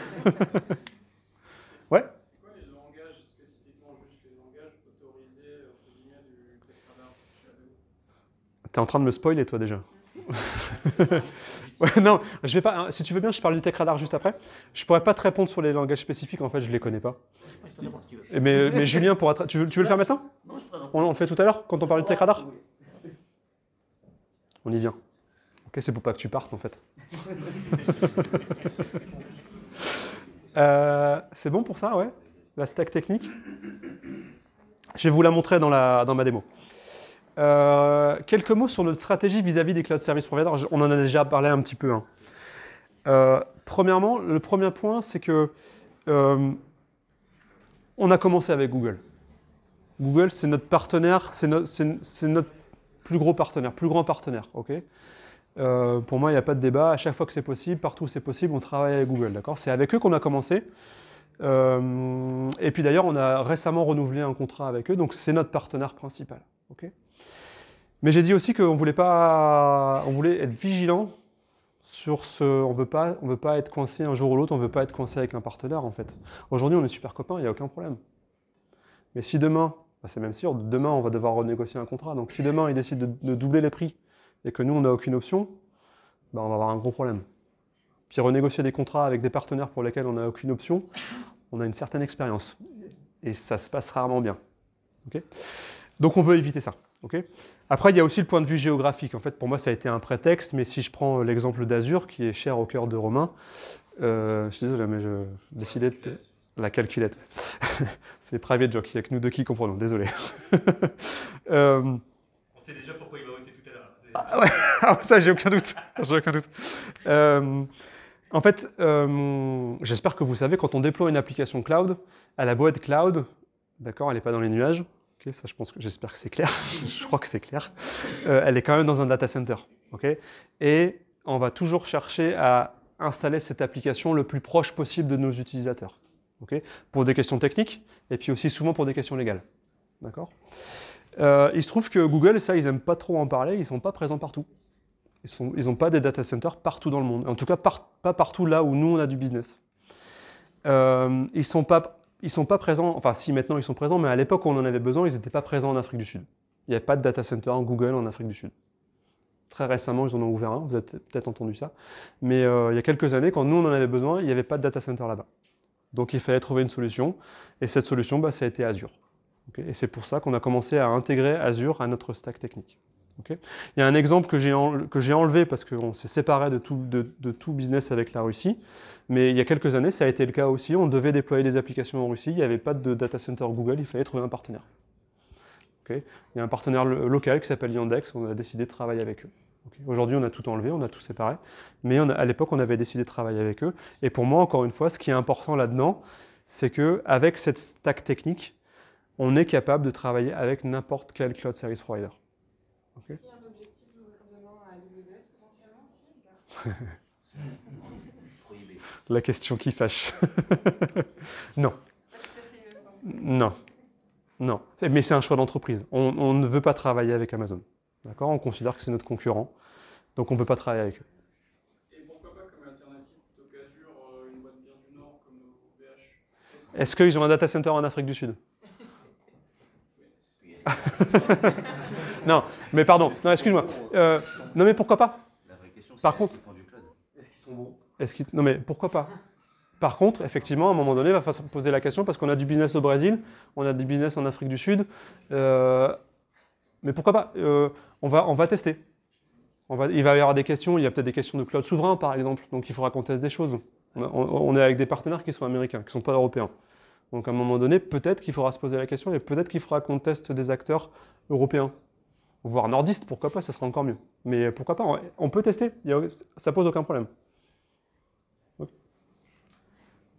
Ouais. C'est quoi les langages spécifiquement, juste les langages autorisés entre guillemets du Tetrader chez AWS? T'es en train de me spoiler, toi, déjà. Ouais, non, je vais pas. Si tu veux bien, je parle du TechRadar juste après. Je pourrais pas te répondre sur les langages spécifiques, en fait, je les connais pas. Mais Julien pourra. Tu veux le faire maintenant? Non, je prends. On le fait tout à l'heure, quand on parle du TechRadar? On y vient. Ok, c'est pour pas que tu partes, en fait. C'est bon pour ça, ouais? La stack technique? Je vais vous la montrer dans ma démo. Quelques mots sur notre stratégie vis-à-vis des cloud service providers. On en a déjà parlé un petit peu. Premièrement, le premier point, c'est que on a commencé avec Google. Google, c'est notre partenaire, c'est notre plus gros partenaire, plus grand partenaire. Okay, pour moi, il n'y a pas de débat. À chaque fois que c'est possible, partout où c'est possible, on travaille avec Google. D'accord, c'est avec eux qu'on a commencé. Et puis d'ailleurs, on a récemment renouvelé un contrat avec eux, donc c'est notre partenaire principal. Okay, mais j'ai dit aussi qu'on voulait être vigilant sur ce. On veut pas être coincé un jour ou l'autre. On veut pas être coincé avec un partenaire en fait. Aujourd'hui, on est super copains, il n'y a aucun problème. Mais si demain, c'est même sûr, demain on va devoir renégocier un contrat. Donc si demain ils décident de doubler les prix et que nous on n'a aucune option, on va avoir un gros problème. Puis renégocier des contrats avec des partenaires pour lesquels on n'a aucune option, on a une certaine expérience et ça se passe rarement bien. Okay, donc on veut éviter ça. Okay, après, il y a aussi le point de vue géographique. En fait, pour moi, ça a été un prétexte, mais si je prends l'exemple d'Azure, qui est cher au cœur de Romain, je suis désolé, mais je décidais de... La calculette. C'est private joke, il n'y a que nous deux qui comprenons, désolé. On sait déjà pourquoi il va voter tout à l'heure. Ah ouais, ça, j'ai aucun doute. J'ai aucun doute. En fait, j'espère que vous savez, quand on déploie une application cloud, à la boîte cloud, d'accord, elle n'est pas dans les nuages. Okay, ça, j'espère que c'est clair. Je crois que c'est clair. Elle est quand même dans un data center. Okay, et on va toujours chercher à installer cette application le plus proche possible de nos utilisateurs. Okay, pour des questions techniques et puis aussi souvent pour des questions légales. D'accord, il se trouve que Google, ça, ils n'aiment pas trop en parler. Ils ne sont pas présents partout. Ils n'ont pas des data centers partout dans le monde. En tout cas, pas partout là où nous, on a du business. Ils ne sont pas présents, enfin si maintenant ils sont présents, mais à l'époque où on en avait besoin, ils n'étaient pas présents en Afrique du Sud. Il n'y avait pas de data center en Google en Afrique du Sud. Très récemment, ils en ont ouvert un, vous avez peut-être entendu ça. Mais il y a quelques années, quand nous on en avait besoin, il n'y avait pas de data center là-bas. Donc il fallait trouver une solution, et cette solution, ça a été Azure. Okay, et c'est pour ça qu'on a commencé à intégrer Azure à notre stack technique. Okay, il y a un exemple que j'ai enlevé parce qu'on s'est séparé de tout business avec la Russie, mais il y a quelques années, ça a été le cas aussi. On devait déployer des applications en Russie, il n'y avait pas de data center Google, il fallait trouver un partenaire. Okay, il y a un partenaire local qui s'appelle Yandex, on a décidé de travailler avec eux. Okay, aujourd'hui, on a tout enlevé, on a tout séparé, mais à l'époque, on avait décidé de travailler avec eux. Et pour moi, encore une fois, ce qui est important là-dedans, c'est qu'avec cette stack technique, on est capable de travailler avec n'importe quel cloud service provider. Okay. Est-ce qu'il y a un objectif d'ouvertement à AWS potentiellement aussi? Prohibé. La question qui fâche. Non. Pas tout à fait innocent. Non. Non. Mais c'est un choix d'entreprise. On ne veut pas travailler avec Amazon. D'accord ? On considère que c'est notre concurrent. Donc on ne veut pas travailler avec eux. Et pourquoi pas comme alternative plutôt qu'Azure, une boîte bien du Nord comme OVH? Est-ce qu'ils ont un data center en Afrique du Sud ? Non, mais pardon. Non, excuse-moi. Non, mais pourquoi pas ? La vraie question, c'est Par est-ce contre- qu'ils font du cloud? Est-ce qu'ils sont bons? Non, mais pourquoi pas ? Par contre, effectivement, à un moment donné, il va falloir se poser la question parce qu'on a du business au Brésil, on a du business en Afrique du Sud. Mais pourquoi pas ? On va tester. Il va y avoir des questions, il y a peut-être des questions de cloud souverain, par exemple. Donc il faudra qu'on teste des choses. On est avec des partenaires qui sont américains, qui ne sont pas européens. Donc à un moment donné, peut-être qu'il faudra se poser la question et peut-être qu'il faudra qu'on teste des acteurs européens. Voire nordiste, pourquoi pas, ça sera encore mieux. Mais pourquoi pas, on peut tester, ça pose aucun problème. Dans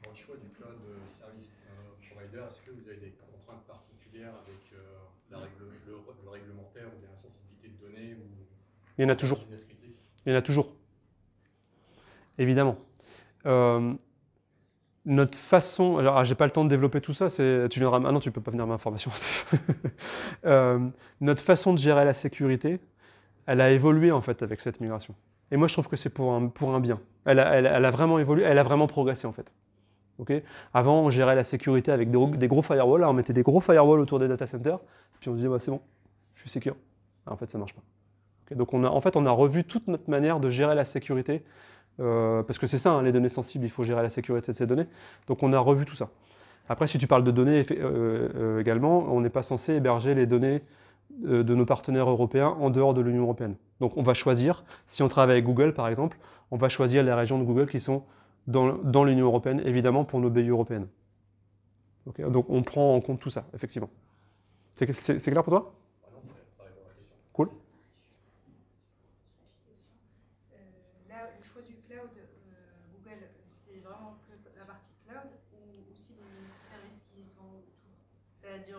le choix du cloud service provider, est-ce que vous avez des contraintes particulières avec le réglementaire ou bien la sensibilité de données ou Il y en a toujours. business critique? Il y en a toujours. Évidemment. Notre façon, alors j'ai pas le temps de développer tout ça, tu viendras, ah non, tu peux pas venir à ma formation. Notre façon de gérer la sécurité, elle a évolué en fait avec cette migration. Et moi je trouve que c'est pour un bien. Elle a vraiment évolué, elle a vraiment progressé en fait. Okay. Avant on gérait la sécurité avec des gros firewalls, là, on mettait des gros firewalls autour des data centers, puis on se disait bah, c'est bon, je suis secure. En fait ça marche pas. Okay. Donc on a revu toute notre manière de gérer la sécurité. Parce que c'est ça, hein, les données sensibles, il faut gérer la sécurité de ces données. Donc on a revu tout ça. Après, si tu parles de données également, on n'est pas censé héberger les données de nos partenaires européens en dehors de l'Union européenne. Donc on va choisir, si on travaille avec Google par exemple, on va choisir les régions de Google qui sont dans l'Union européenne, évidemment pour nos BU européennes. Okay. Donc on prend en compte tout ça, effectivement. C'est clair pour toi? Cool.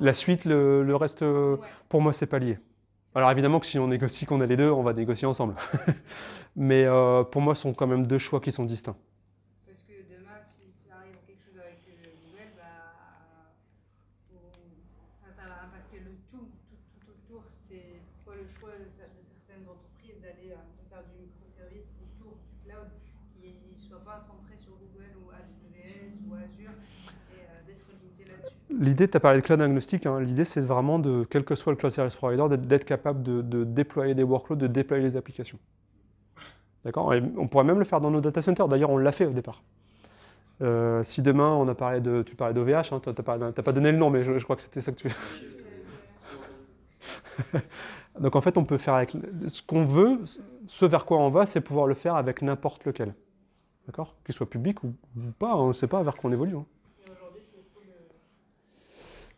La suite, le reste, ouais. Pour moi, c'est pas lié. Alors évidemment que si on négocie, qu'on a les deux, on va négocier ensemble. Mais pour moi, ce sont quand même deux choix qui sont distincts. Parce que demain, si arrive quelque chose avec Google, ça va impacter le tout autour. C'est quoi le choix de certaines entreprises d'aller faire du microservice autour du cloud qui ne soit pas centré sur Google ou AWS ou Azure. L'idée, tu as parlé de cloud agnostique, hein, l'idée c'est vraiment, quel que soit le cloud service provider, d'être capable de déployer des workloads, de déployer les applications. D'accord? On pourrait même le faire dans nos data centers, d'ailleurs on l'a fait au départ. Si demain on a parlé tu parlais d'OVH, hein, tu n'as pas donné le nom, mais je crois que c'était ça que tu veux. Donc en fait on peut faire avec ce qu'on veut, ce vers quoi on va, c'est pouvoir le faire avec n'importe lequel. D'accord? Qu'il soit public ou pas, on ne sait pas vers quoi on évolue. Hein.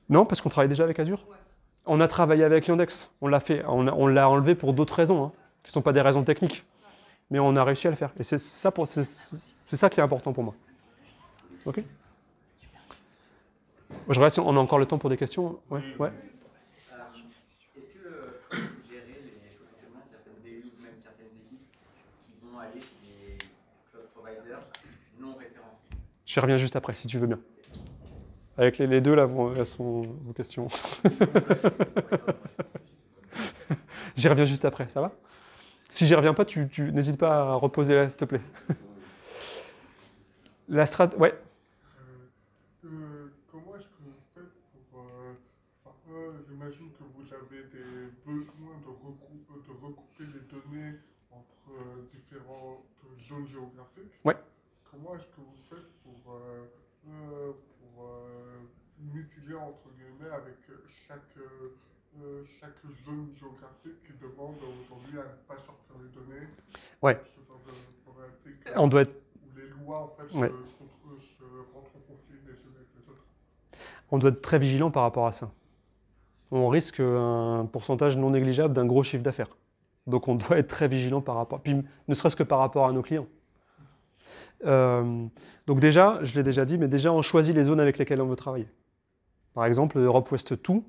Non, parce qu'on travaille déjà avec Azure. Ouais. On a travaillé avec Yandex. On l'a fait. On l'a enlevé pour d'autres raisons, hein, qui ne sont pas des raisons techniques. Mais on a réussi à le faire. Et c'est ça qui est important pour moi. OK? Je regarde si on a encore le temps pour des questions. Ouais. Ouais. Alors, est-ce que vous gérez potentiellement certaines BU ou même certaines équipes qui vont aller chez des cloud providers non référencés? J'y reviens juste après, si tu veux bien. Avec les deux, là, elles sont vos questions. J'y reviens juste après, ça va? Si j'y reviens pas, tu n'hésites pas à reposer là, s'il te plaît. La strat... Ouais. Comment est-ce que vous faites pour... j'imagine que vous avez des besoins de recouper les données entre différentes zones géographiques. Ouais. Comment est-ce que vous faites pour mutiler entre guillemets avec chaque zone géographique qui demande aujourd'hui à ne pas sortir les données? Ouais. Ce genre de problématique. On doit être... Où les lois en fait ouais. se rentrent en conflit les unes avec les autres. On doit être très vigilant par rapport à ça. On risque un pourcentage non négligeable d'un gros chiffre d'affaires. Donc on doit être très vigilant par rapport, puis ne serait-ce que par rapport à nos clients. Donc déjà, je l'ai déjà dit, mais déjà on choisit les zones avec lesquelles on veut travailler. Par exemple, l'Europe Ouest tout,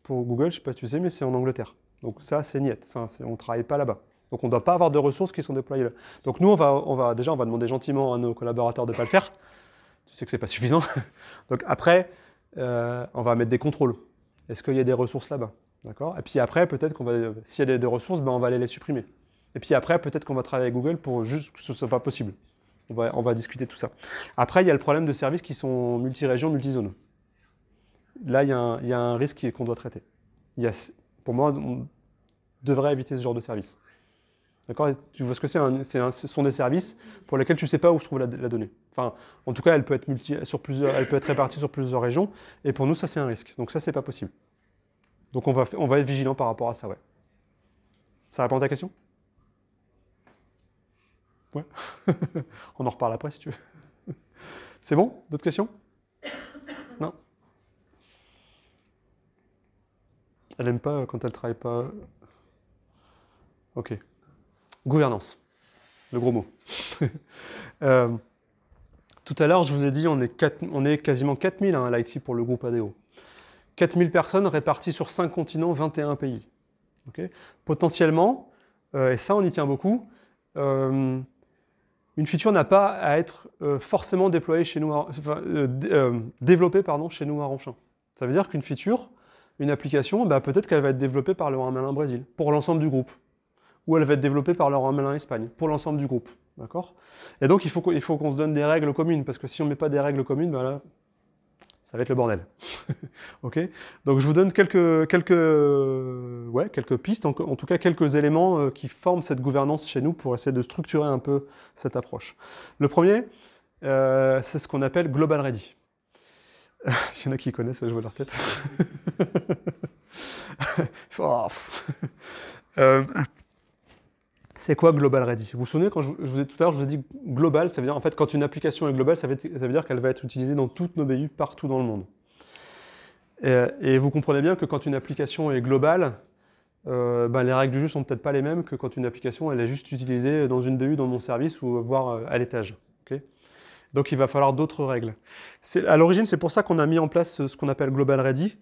pour Google, je ne sais pas si tu sais, mais c'est en Angleterre. Donc ça, c'est niet. Enfin, on ne travaille pas là-bas. Donc on ne doit pas avoir de ressources qui sont déployées là. Donc nous, on va demander gentiment à nos collaborateurs de ne pas le faire. Tu sais que ce n'est pas suffisant. Donc après, on va mettre des contrôles. Est-ce qu'il y a des ressources là-bas? D'accord? Et puis après, peut-être qu'on va, s'il y a des ressources, on va aller les supprimer. Et puis après, peut-être qu'on va travailler avec Google pour juste que ce ne soit pas possible. On va discuter de tout ça. Après, il y a le problème de services qui sont multi-régions, multi-zones. Là, il y a un risque qu'on doit traiter. Pour moi, on devrait éviter ce genre de service. D'accord? Tu vois ce que c'est? Ce sont des services pour lesquels tu ne sais pas où se trouve la donnée. Enfin, en tout cas, elle peut être elle peut être répartie sur plusieurs régions. Et pour nous, ça, c'est un risque. Donc ça, c'est pas possible. Donc on va être vigilant par rapport à ça, ouais. Ça répond à ta question? Ouais. On en reparle après si tu veux. C'est bon? D'autres questions? Non? Elle n'aime pas quand elle ne travaille pas. Ok. Gouvernance. Le gros mot. Tout à l'heure, je vous ai dit, on est quasiment 4000 à l'IT pour le groupe ADO. 4000 personnes réparties sur 5 continents, 21 pays. Okay. Potentiellement, et ça on y tient beaucoup, une feature n'a pas à être forcément déployée chez nous, développée chez nous à Ronchin. Ça veut dire qu'une feature, une application, peut-être qu'elle va être développée par Leroy Merlin Brésil, pour l'ensemble du groupe. Ou elle va être développée par Leroy Merlin Espagne, pour l'ensemble du groupe. D'accord ? Et donc il faut qu'on se donne des règles communes, parce que si on ne met pas des règles communes, là, ça va être le bordel. Ok ? Donc je vous donne quelques pistes, en tout cas quelques éléments qui forment cette gouvernance chez nous pour essayer de structurer un peu cette approche. Le premier, c'est ce qu'on appelle Global Ready. Il y en a qui connaissent, je vois leur tête. C'est quoi Global Ready? Vous vous souvenez, quand tout à l'heure, je vous ai dit global, ça veut dire en fait quand une application est globale, ça veut dire qu'elle va être utilisée dans toutes nos BU partout dans le monde. Et vous comprenez bien que quand une application est globale, les règles du jeu sont peut-être pas les mêmes que quand une application elle est juste utilisée dans une BU, dans mon service ou voire à l'étage. Okay, donc il va falloir d'autres règles. À l'origine, c'est pour ça qu'on a mis en place ce qu'on appelle Global Ready.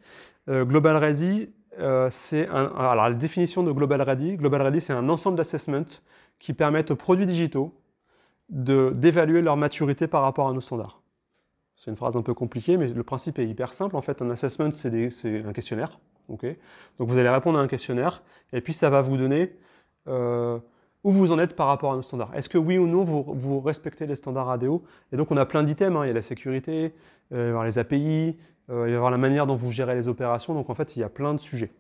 Global Ready, alors la définition de Global Ready, c'est un ensemble d'assessments qui permettent aux produits digitaux d'évaluer leur maturité par rapport à nos standards. C'est une phrase un peu compliquée, mais le principe est hyper simple. En fait, un assessment, c'est un questionnaire. Okay, donc vous allez répondre à un questionnaire, et puis ça va vous donner où vous en êtes par rapport à nos standards. Est-ce que oui ou non, vous respectez les standards ADO? Et donc on a plein d'items, il y a la sécurité, il va y avoir les API, il va y avoir la manière dont vous gérez les opérations, donc en fait il y a plein de sujets.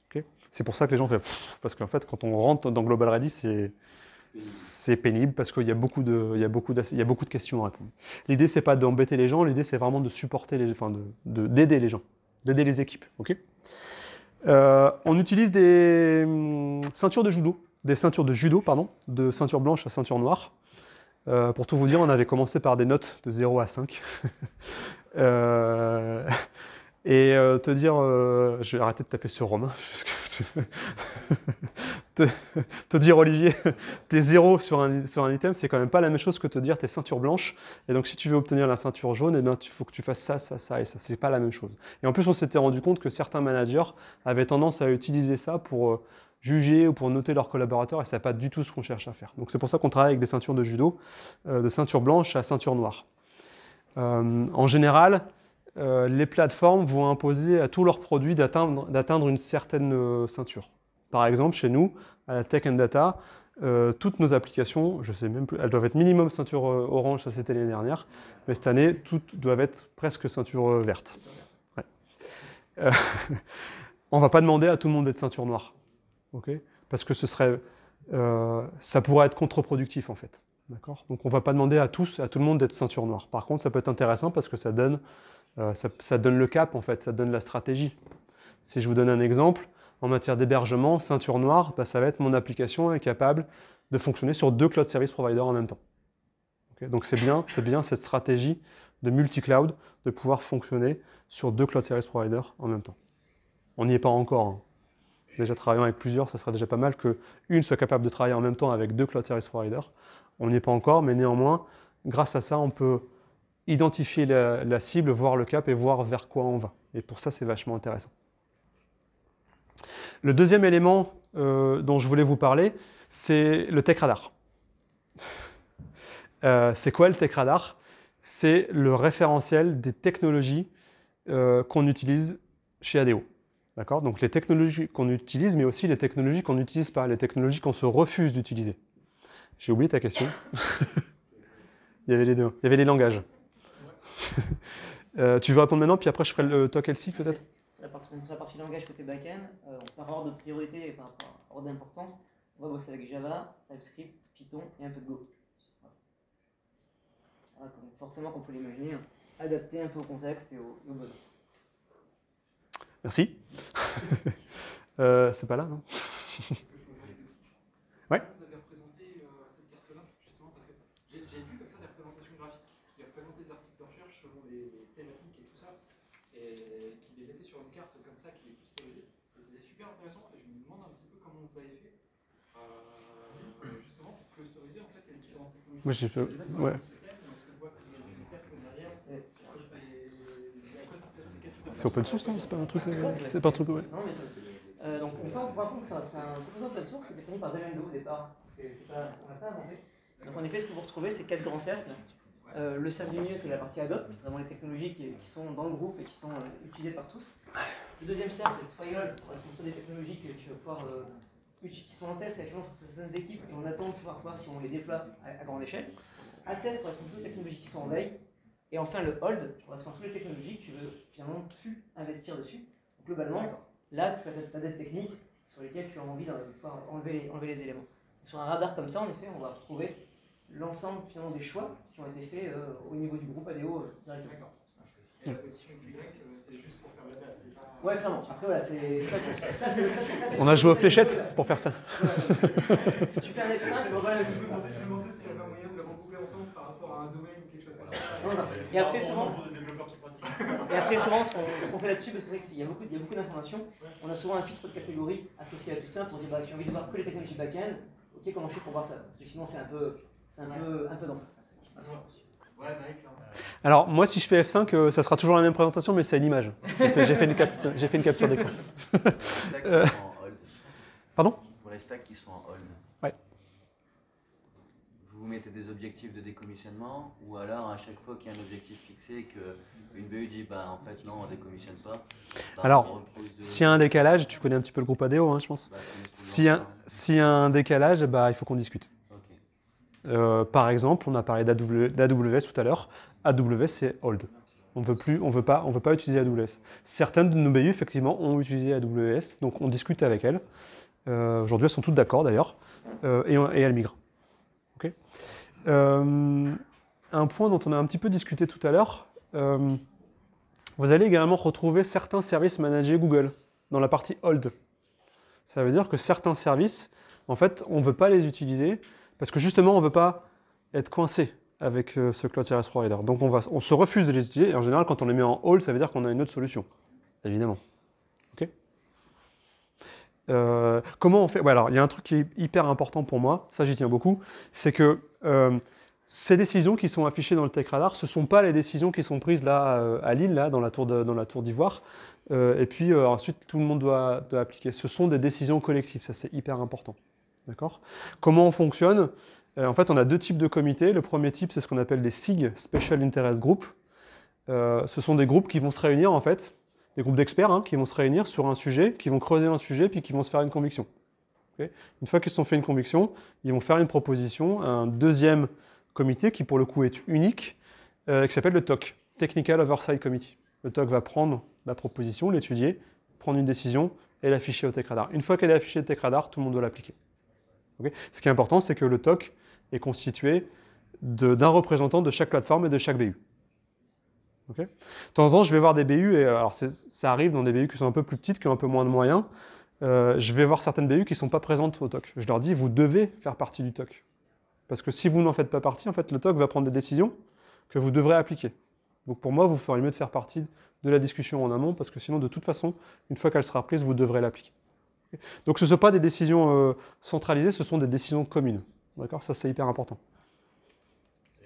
Okay, c'est pour ça que les gens font parce qu'en fait quand on rentre dans Global Ready, c'est pénible parce qu'il y a beaucoup de questions à répondre. L'idée c'est pas d'embêter les gens, l'idée c'est vraiment de supporter d'aider les gens, d'aider les équipes. Okay, on utilise des ceintures de judo, de ceinture blanche à ceinture noire. Pour tout vous dire, on avait commencé par des notes de 0 à 5. Te dire, je vais arrêter de taper sur Romain. te dire, Olivier, t'es 0 sur un item, c'est quand même pas la même chose que te dire t'es ceinture blanche. Et donc, si tu veux obtenir la ceinture jaune, il faut que tu fasses ça, ça, ça et ça. C'est pas la même chose. Et en plus, on s'était rendu compte que certains managers avaient tendance à utiliser ça pour juger ou pour noter leurs collaborateurs, et c'est pas du tout ce qu'on cherche à faire. Donc, c'est pour ça qu'on travaille avec des ceintures de judo, de ceinture blanche à ceinture noire. En général, les plateformes vont imposer à tous leurs produits d'atteindre une certaine ceinture. Par exemple, chez nous, à la Tech and Data, toutes nos applications, je sais même plus, elles doivent être minimum ceinture orange, ça c'était l'année dernière, mais cette année, toutes doivent être presque ceinture verte. Ouais. On ne va pas demander à tout le monde d'être ceinture noire, okay, parce que ça pourrait être contre-productif en fait. Donc on ne va pas demander à tout le monde d'être ceinture noire. Par contre, ça peut être intéressant parce que ça donne le cap, en fait, ça donne la stratégie. Si je vous donne un exemple, en matière d'hébergement, ceinture noire, ça va être mon application est capable de fonctionner sur 2 cloud service providers en même temps. Okay, donc c'est bien cette stratégie de multi-cloud, de pouvoir fonctionner sur 2 cloud service providers en même temps. On n'y est pas encore. Hein. Déjà travaillant avec plusieurs, ça serait déjà pas mal qu'une soit capable de travailler en même temps avec 2 cloud service providers. On n'y est pas encore, mais néanmoins, grâce à ça, on peut identifier la cible, voir le cap et voir vers quoi on va. Et pour ça, c'est vachement intéressant. Le deuxième élément dont je voulais vous parler, c'est le Tech Radar. C'est quoi le Tech Radar? C'est le référentiel des technologies qu'on utilise chez ADO. D'accord? Donc les technologies qu'on utilise, mais aussi les technologies qu'on n'utilise pas, les technologies qu'on se refuse d'utiliser. J'ai oublié ta question. Il y avait les deux. Il y avait les langages. Tu veux répondre maintenant, puis après je ferai le talk LC peut-être? Sur la partie langage côté back-end, par ordre de priorité et par ordre d'importance, on va bosser avec Java, TypeScript, Python et un peu de Go. Voilà, forcément, comme on peut l'imaginer, adapté un peu au contexte et aux besoins. Merci. C'est pas là, non? Ouais. Vous avez représenté cette carte-là, justement, parce que j'ai vu comme ça des représentations graphiques qui représentaient des articles de recherche selon les thématiques et tout ça, et qui les mettaient sur une carte comme ça qui est customisée. C'était super intéressant, et je me demande un petit peu comment vous avez fait justement pour clusteriser en fait les différentes technologies. Moi, j'ai peu. Ouais. C'est open source, non? C'est pas un truc. C'est pas un truc. Ouais. Non, mais donc, ça, on voit que c'est un composant open source qui est défini par Zalando au départ. On n'a pas inventé. Donc, en effet, ce que vous retrouvez, c'est 4 grands cercles. Le cercle du milieu, c'est la partie adopt, c'est vraiment les technologies qui sont dans le groupe et qui sont utilisées par tous. Le deuxième cercle, c'est le trial, correspond sur des technologies que tu vas pouvoir, qui sont en test actuellement sur certaines équipes et on attend de pouvoir voir si on les déploie à grande échelle. A16 correspond aux technologies qui sont en veille. Et enfin, le hold correspond à toutes les technologies que tu veux finalement plus investir dessus. Donc, globalement, là, tu as ta dette technique sur lesquelles tu as envie de pouvoir enlever les éléments. Sur un radar comme ça, en effet, on va retrouver l'ensemble finalement des choix qui ont été faits au niveau du groupe ADO directement. Et la position Y, c'est juste pour faire la base, c'est pas... Ouais, clairement. Après, voilà, c'est... On a joué aux fléchettes pour faire ça. Si tu fais un F5, tu revois la Je me demandais s'il n'y avait pas moyen de le regrouper ensemble par rapport à un domaine ou quelque chose comme ça. Et après, souvent, ce qu'on fait là-dessus, parce que c'est vrai qu'il y a beaucoup d'informations, on a souvent un filtre de catégorie associé à tout ça pour dire bah, j'ai envie de voir que les technologies back-end, ok, comment je fais pour voir ça? Parce que sinon, c'est un peu dense. Alors, moi, si je fais F5, ça sera toujours la même présentation, mais c'est une image. J'ai fait une capture d'écran. Pardon? Pour les stacks qui sont en hold. Ouais. Vous mettez des objectifs de décommissionnement, ou alors à chaque fois qu'il y a un objectif fixé, qu'une BU dit bah en fait non, on décommissionne pas. Bah, alors, s'il y a un décalage, tu connais un petit peu le groupe ADO, hein, je pense. Bah, S'il y a un décalage, bah, il faut qu'on discute. Par exemple, on a parlé d'AWS tout à l'heure. AWS, c'est hold. On veut pas utiliser AWS. Certaines de nos BU, effectivement, ont utilisé AWS, donc on discute avec elles. Aujourd'hui, elles sont toutes d'accord, d'ailleurs, et elles migrent. Okay. Un point dont on a un petit peu discuté tout à l'heure, vous allez également retrouver certains services managés Google dans la partie hold. Ça veut dire que certains services, en fait, on ne veut pas les utiliser parce que justement, on ne veut pas être coincé avec ce Cloud Service Provider. Donc, on se refuse de les utiliser. Et en général, quand on les met en hold, ça veut dire qu'on a une autre solution, évidemment. Okay. Comment on fait? Ouais, alors, il y a un truc qui est hyper important pour moi, ça j'y tiens beaucoup, c'est que ces décisions qui sont affichées dans le Tech Radar, ce ne sont pas les décisions qui sont prises là à Lille, là, dans la tour d'Ivoire, et puis ensuite tout le monde doit appliquer. Ce sont des décisions collectives, ça c'est hyper important. D'accord? Comment on fonctionne? En fait, on a deux types de comités. Le premier type, c'est ce qu'on appelle des SIG, Special Interest Group. Ce sont des groupes qui vont se réunir, en fait, des groupes d'experts hein, qui vont se réunir sur un sujet, qui vont creuser un sujet, puis qui vont se faire une conviction. Okay? Une fois qu'ils se sont fait une conviction, ils vont faire une proposition à un deuxième comité qui, pour le coup, est unique, qui s'appelle le TOC, Technical Oversight Committee. Le TOC va prendre la proposition, l'étudier, prendre une décision et l'afficher au Tech Radar. Une fois qu'elle est affichée au Tech Radar, tout le monde doit l'appliquer. Okay? Ce qui est important, c'est que le TOC est constitué d'un représentant de chaque plateforme et de chaque BU. Okay? De temps en temps, je vais voir des BU, et alors ça arrive dans des BU qui sont un peu plus petites, qui ont un peu moins de moyens. Je vais voir certaines BU qui ne sont pas présentes au TOC. Je leur dis, vous devez faire partie du TOC. Parce que si vous n'en faites pas partie, en fait, le TOC va prendre des décisions que vous devrez appliquer. Donc pour moi, vous feriez mieux de faire partie de la discussion en amont, parce que sinon, de toute façon, une fois qu'elle sera prise, vous devrez l'appliquer. Okay? Donc ce ne sont pas des décisions centralisées, ce sont des décisions communes. D'accord? Ça, c'est hyper important. Et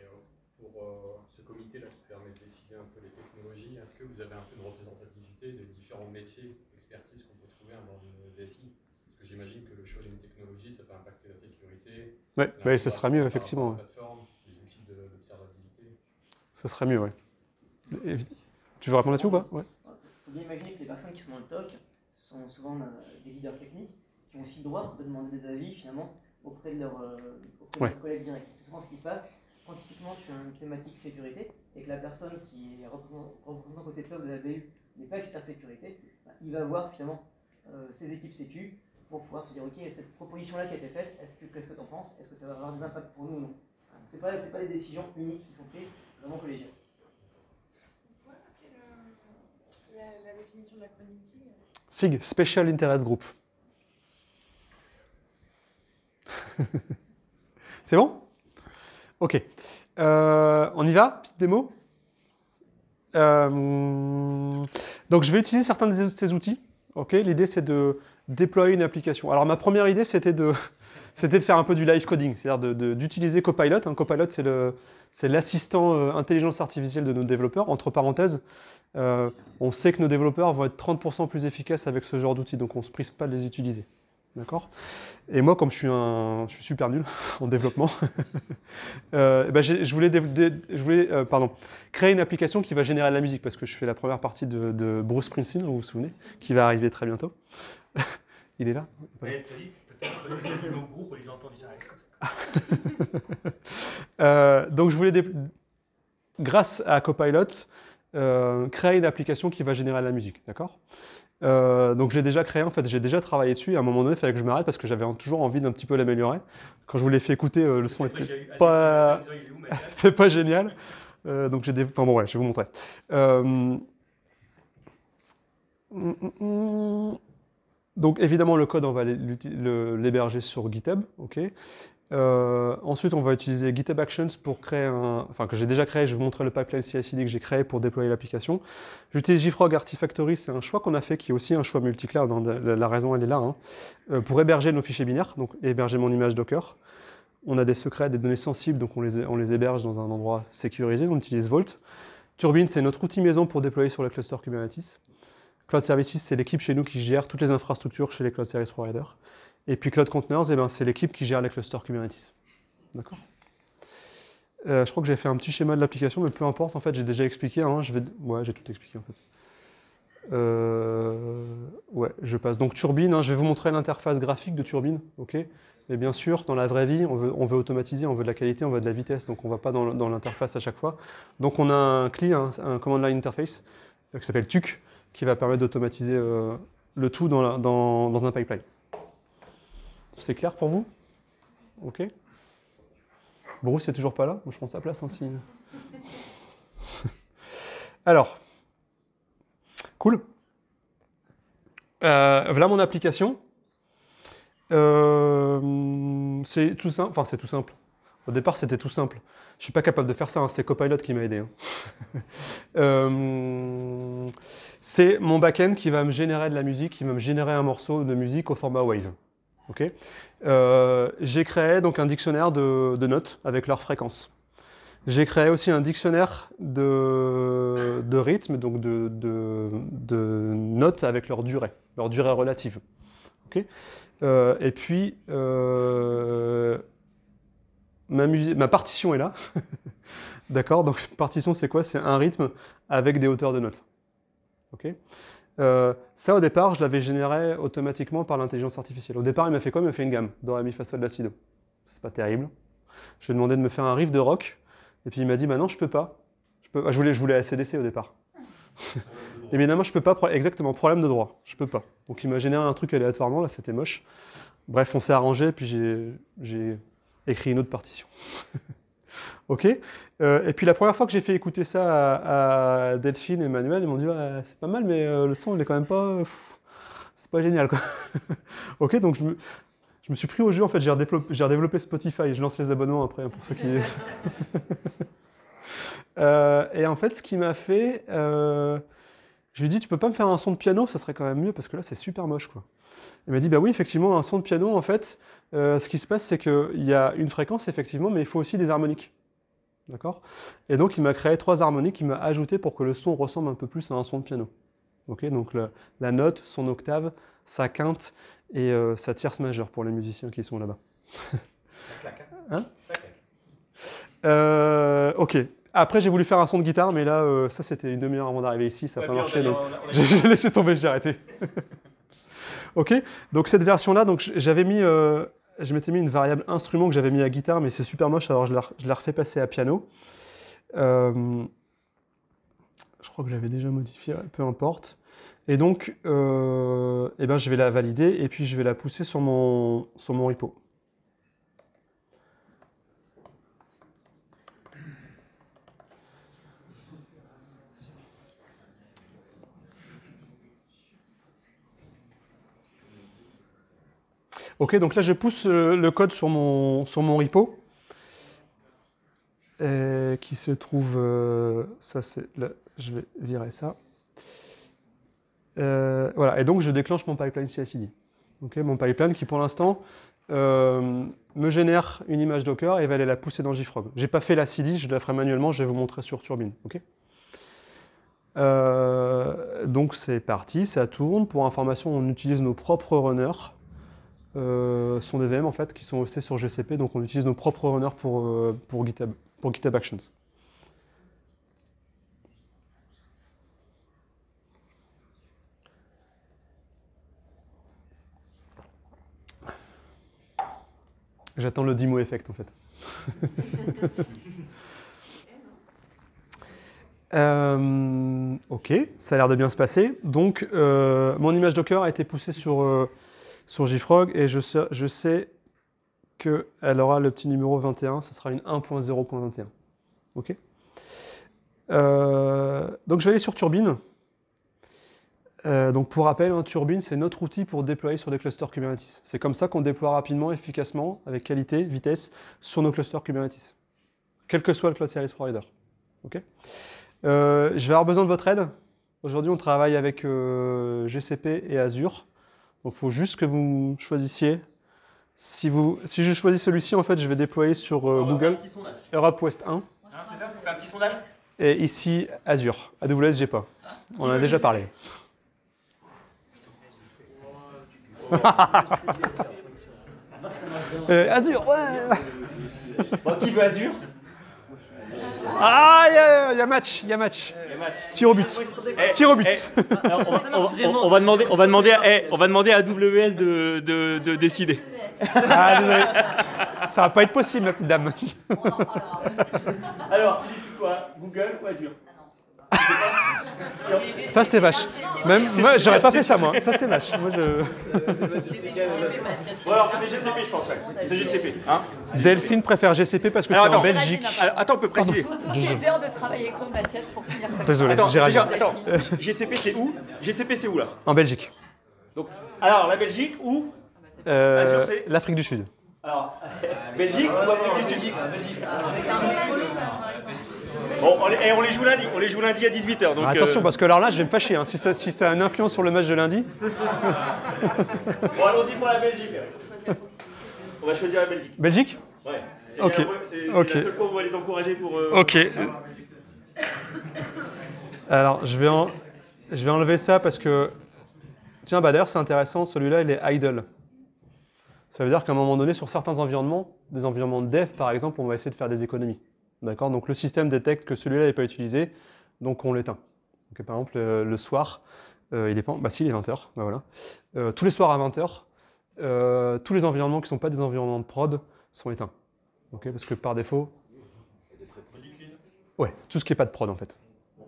pour ce comité-là qui permet de décider un peu les technologies, est-ce que vous avez un peu de représentativité des différents métiers, expertise qu'on peut trouver dans le DSI? Parce que j'imagine que le choix d'une technologie, ça peut impacter la sécurité. Oui, ça sera mieux, effectivement. Les outils d'observabilité. Ça serait mieux, oui. Tu veux répondre là-dessus ou pas? Ouais. Il faut bien imaginer que les personnes qui sont dans le TOC sont souvent des leaders techniques qui ont aussi le droit de demander des avis finalement auprès de leurs collègues directs. C'est souvent ce qui se passe quand typiquement tu as une thématique sécurité et que la personne qui est représentant côté TOC de la BU n'est pas expert sécurité, bah, il va voir finalement ses équipes sécu pour pouvoir se dire ok, cette proposition-là qui a été faite, qu'est-ce que tu en penses? Est-ce que ça va avoir des impacts pour nous ou non? Ce n'est pas des décisions uniques qui sont prises, c'est vraiment collégial. Vous pouvez rappeler la définition de l'acronyme SIG? SIG, Special Interest Group. C'est bon? Ok. On y va? Petite démo. Donc je vais utiliser certains de ces outils. Okay, l'idée c'est de déployer une application. Alors ma première idée, c'était de faire un peu du live coding, c'est-à-dire d'utiliser Copilot. Copilot, c'est l'assistant intelligence artificielle de nos développeurs. Entre parenthèses, on sait que nos développeurs vont être 30% plus efficaces avec ce genre d'outils, donc on ne se prise pas de les utiliser. D'accord ? Et moi, comme je suis super nul en développement, je voulais créer une application qui va générer de la musique, parce que je fais la première partie de Bruce Springsteen, vous vous souvenez, qui va arriver très bientôt. Il est là ? Mais tu as dit peut-être nos groupes, ils ont entendu ça. Donc je voulais, grâce à Copilot, créer une application qui va générer de la musique, d'accord ? Donc j'ai déjà créé, en fait, j'ai déjà travaillé dessus, et à un moment donné, il fallait que je m'arrête parce que j'avais toujours envie d'un petit peu l'améliorer. Quand je vous l'ai fait écouter, le son était pas... c'est pas génial. Donc j'ai des... Enfin bon, ouais, je vais vous montrer. Donc évidemment, le code, on va l'héberger sur GitHub, ok. Ensuite, on va utiliser GitHub Actions pour créer que j'ai déjà créé, je vais vous montrer le pipeline CI/CD que j'ai créé pour déployer l'application. J'utilise JFrog Artifactory, c'est un choix qu'on a fait, qui est aussi un choix multi-cloud, la raison elle est là, pour héberger nos fichiers binaires, donc héberger mon image Docker. On a des secrets, des données sensibles, donc on les héberge dans un endroit sécurisé, on utilise Vault. Turbine, c'est notre outil maison pour déployer sur le cluster Kubernetes. Cloud Services, c'est l'équipe chez nous qui gère toutes les infrastructures chez les Cloud Service Providers. Et puis Cloud Containers, c'est l'équipe qui gère les clusters Kubernetes. D'accord ? Je crois que j'ai fait un petit schéma de l'application, mais peu importe, en fait, j'ai déjà expliqué. Ouais, j'ai tout expliqué, en fait. Ouais, je passe. Donc Turbine, je vais vous montrer l'interface graphique de Turbine, ok ? Mais bien sûr, dans la vraie vie, on veut automatiser, on veut de la qualité, on veut de la vitesse, donc on ne va pas dans l'interface à chaque fois. Donc on a un CLI, un Command Line Interface, qui s'appelle TUC, qui va permettre d'automatiser le tout dans un pipeline. C'est clair pour vous? Ok. Bruce n'est toujours pas là? Je prends sa place ainsi. Alors, cool. Voilà mon application. C'est tout simple. Enfin, c'est tout simple. Au départ, c'était tout simple. Je ne suis pas capable de faire ça, c'est Copilot qui m'a aidé. C'est mon back-end qui va me générer de la musique, qui va me générer un morceau de musique au format Wave. Okay. J'ai créé donc un dictionnaire de notes avec leur fréquence. J'ai créé aussi un dictionnaire de rythme, donc de notes avec leur durée relative. Okay. Et puis, ma partition est là. D'accord, donc partition c'est quoi? C'est un rythme avec des hauteurs de notes. Okay. Ça, au départ, je l'avais généré automatiquement par l'intelligence artificielle. Au départ, il m'a fait quoi? Il m'a fait une gamme, do, ré, mi, fa, sol, la, si, do. C'est pas terrible. Je lui ai demandé de me faire un riff de rock, et puis il m'a dit, bah non, je peux pas. Je voulais ACDC au départ. Évidemment, je peux pas, exactement, problème de droit, je peux pas. Donc il m'a généré un truc aléatoirement, là, c'était moche. Bref, on s'est arrangé, puis j'ai écrit une autre partition. Ok. Et puis la première fois que j'ai fait écouter ça à Delphine et Emmanuel, ils m'ont dit ouais, c'est pas mal, mais le son il est quand même pas, c'est pas génial quoi. Ok, donc je me suis pris au jeu en fait, j'ai redéveloppé Spotify, je lance les abonnements après pour ceux qui. Et en fait, ce qui m'a fait, je lui ai dit tu peux pas me faire un son de piano, ça serait quand même mieux parce que là c'est super moche quoi. Il m'a dit bah oui effectivement un son de piano en fait, ce qui se passe c'est qu'il y a une fréquence effectivement, mais il faut aussi des harmoniques. D'accord? Et donc il m'a créé 3 harmoniques qu'il m'a ajouté pour que le son ressemble un peu plus à un son de piano. Okay, donc la note, son octave, sa quinte et sa tierce majeure pour les musiciens qui sont là-bas. Ça claque. Hein? Ça claque. Ok. Après j'ai voulu faire un son de guitare, mais là ça c'était une demi-heure avant d'arriver ici, ça n'a pas marché, donc j'ai laissé tomber, j'ai arrêté. Ok. Donc cette version-là, donc je m'étais mis une variable instrument que j'avais mis à guitare, mais c'est super moche, alors je la refais passer à piano. Je crois que j'avais déjà modifié, peu importe. Et donc, je vais la valider et puis je vais la pousser sur mon repo. Ok, donc là je pousse le code sur mon repo qui se trouve, ça c'est là, je vais virer ça. Voilà, et donc je déclenche mon pipeline CI/CD. Ok, mon pipeline qui pour l'instant me génère une image Docker et va aller la pousser dans JFrog. Je n'ai pas fait la CD, je la ferai manuellement, je vais vous montrer sur Turbine. Okay, donc c'est parti, ça tourne. Pour information, on utilise nos propres runners. Ce sont des VM en fait qui sont hostés sur GCP, donc on utilise nos propres runners pour GitHub Actions. J'attends le demo effect en fait. Ok, ça a l'air de bien se passer. Donc mon image Docker a été poussée sur JFrog et je sais qu'elle aura le petit numéro 21, ça sera une 1.0.21. Ok. Donc je vais aller sur Turbine. Donc pour rappel, Turbine, c'est notre outil pour déployer sur des clusters Kubernetes. C'est comme ça qu'on déploie rapidement, efficacement, avec qualité, vitesse, sur nos clusters Kubernetes. Quel que soit le cloud service provider. Okay, je vais avoir besoin de votre aide. Aujourd'hui, on travaille avec GCP et Azure. Donc il faut juste que vous choisissiez. Si je choisis celui-ci, en fait, je vais déployer sur Google, Europe West 1. C'est ça, on fait un petit sondage. Et ici, Azure. AWS, j'ai pas. On en a déjà parlé. Azure, ouais. Bon, qui veut Azure? Ah, il y a match. Tir au but. Tir au but. On va demander à AWS de décider. Ah, désolé. Ça va pas être possible, ma petite dame. Alors, c'est quoi? Google ou Azure? Ça, c'est vache. Même moi, j'aurais pas fait ça, moi. Ça, c'est vache. Moi, Bon, alors, c'est GCP, je pense. Ouais. C'est GCP. Hein, Delphine préfère GCP parce que c'est en Belgique. Attends, on peut préciser. Toutes ces heures de travail avec toi, Mathias, pour finir. Désolé, Attends, j'ai déjà, raison. attends. GCP, c'est où? GCP, c'est où, là? En Belgique. Donc, alors, la Belgique ou Azure, c'est l'Afrique du Sud. Alors, Belgique ou Afrique du Sud? Bon, on les joue lundi. On les joue lundi à 18h. Donc, attention, parce que alors là, je vais me fâcher. Hein, si ça a une influence sur le match de lundi. Bon, allons-y pour la Belgique. On va choisir la Belgique. Belgique? Ouais. Ok. C'est la seule fois où on va les encourager pour. Ok. Alors, je vais enlever ça parce que. Tiens, bah d'ailleurs, c'est intéressant. Celui-là, il est idle. Ça veut dire qu'à un moment donné, sur certains environnements, des environnements de dev par exemple, on va essayer de faire des économies. D'accord? Donc le système détecte que celui-là n'est pas utilisé, donc on l'éteint. Donc, par exemple, le soir, il est pas. Bah si, il est 20h. Bah, voilà. Tous les soirs à 20h, tous les environnements qui ne sont pas des environnements de prod sont éteints. Okay? Parce que par défaut. Ouais, tout ce qui n'est pas de prod en fait.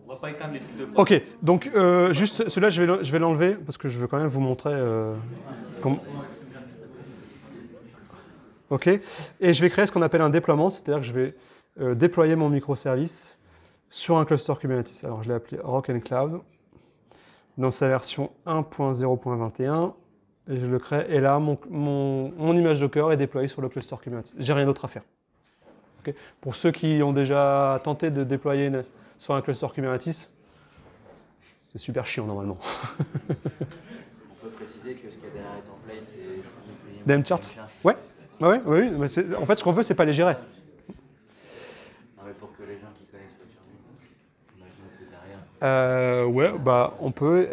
On va pas éteindre les trucs de prod. Ok, donc juste celui-là, je vais l'enlever parce que je veux quand même vous montrer. Ok, et je vais créer ce qu'on appelle un déploiement, c'est-à-dire que je vais déployer mon microservice sur un cluster Kubernetes. Alors je l'ai appelé Rock and Cloud dans sa version 1.0.21 et je le crée. Et là, mon image Docker est déployée sur le cluster Kubernetes. J'ai rien d'autre à faire. Okay. Pour ceux qui ont déjà tenté de déployer sur un cluster Kubernetes, c'est super chiant normalement. On peut préciser que ce qu'il y a derrière les templates, c'est Dem charts. Ouais. Oui. En fait, ce qu'on veut, c'est pas les gérer. Non, mais pour que les gens qui connaissent le Turbine, j'imagine que derrière. Ouais, bah on peut.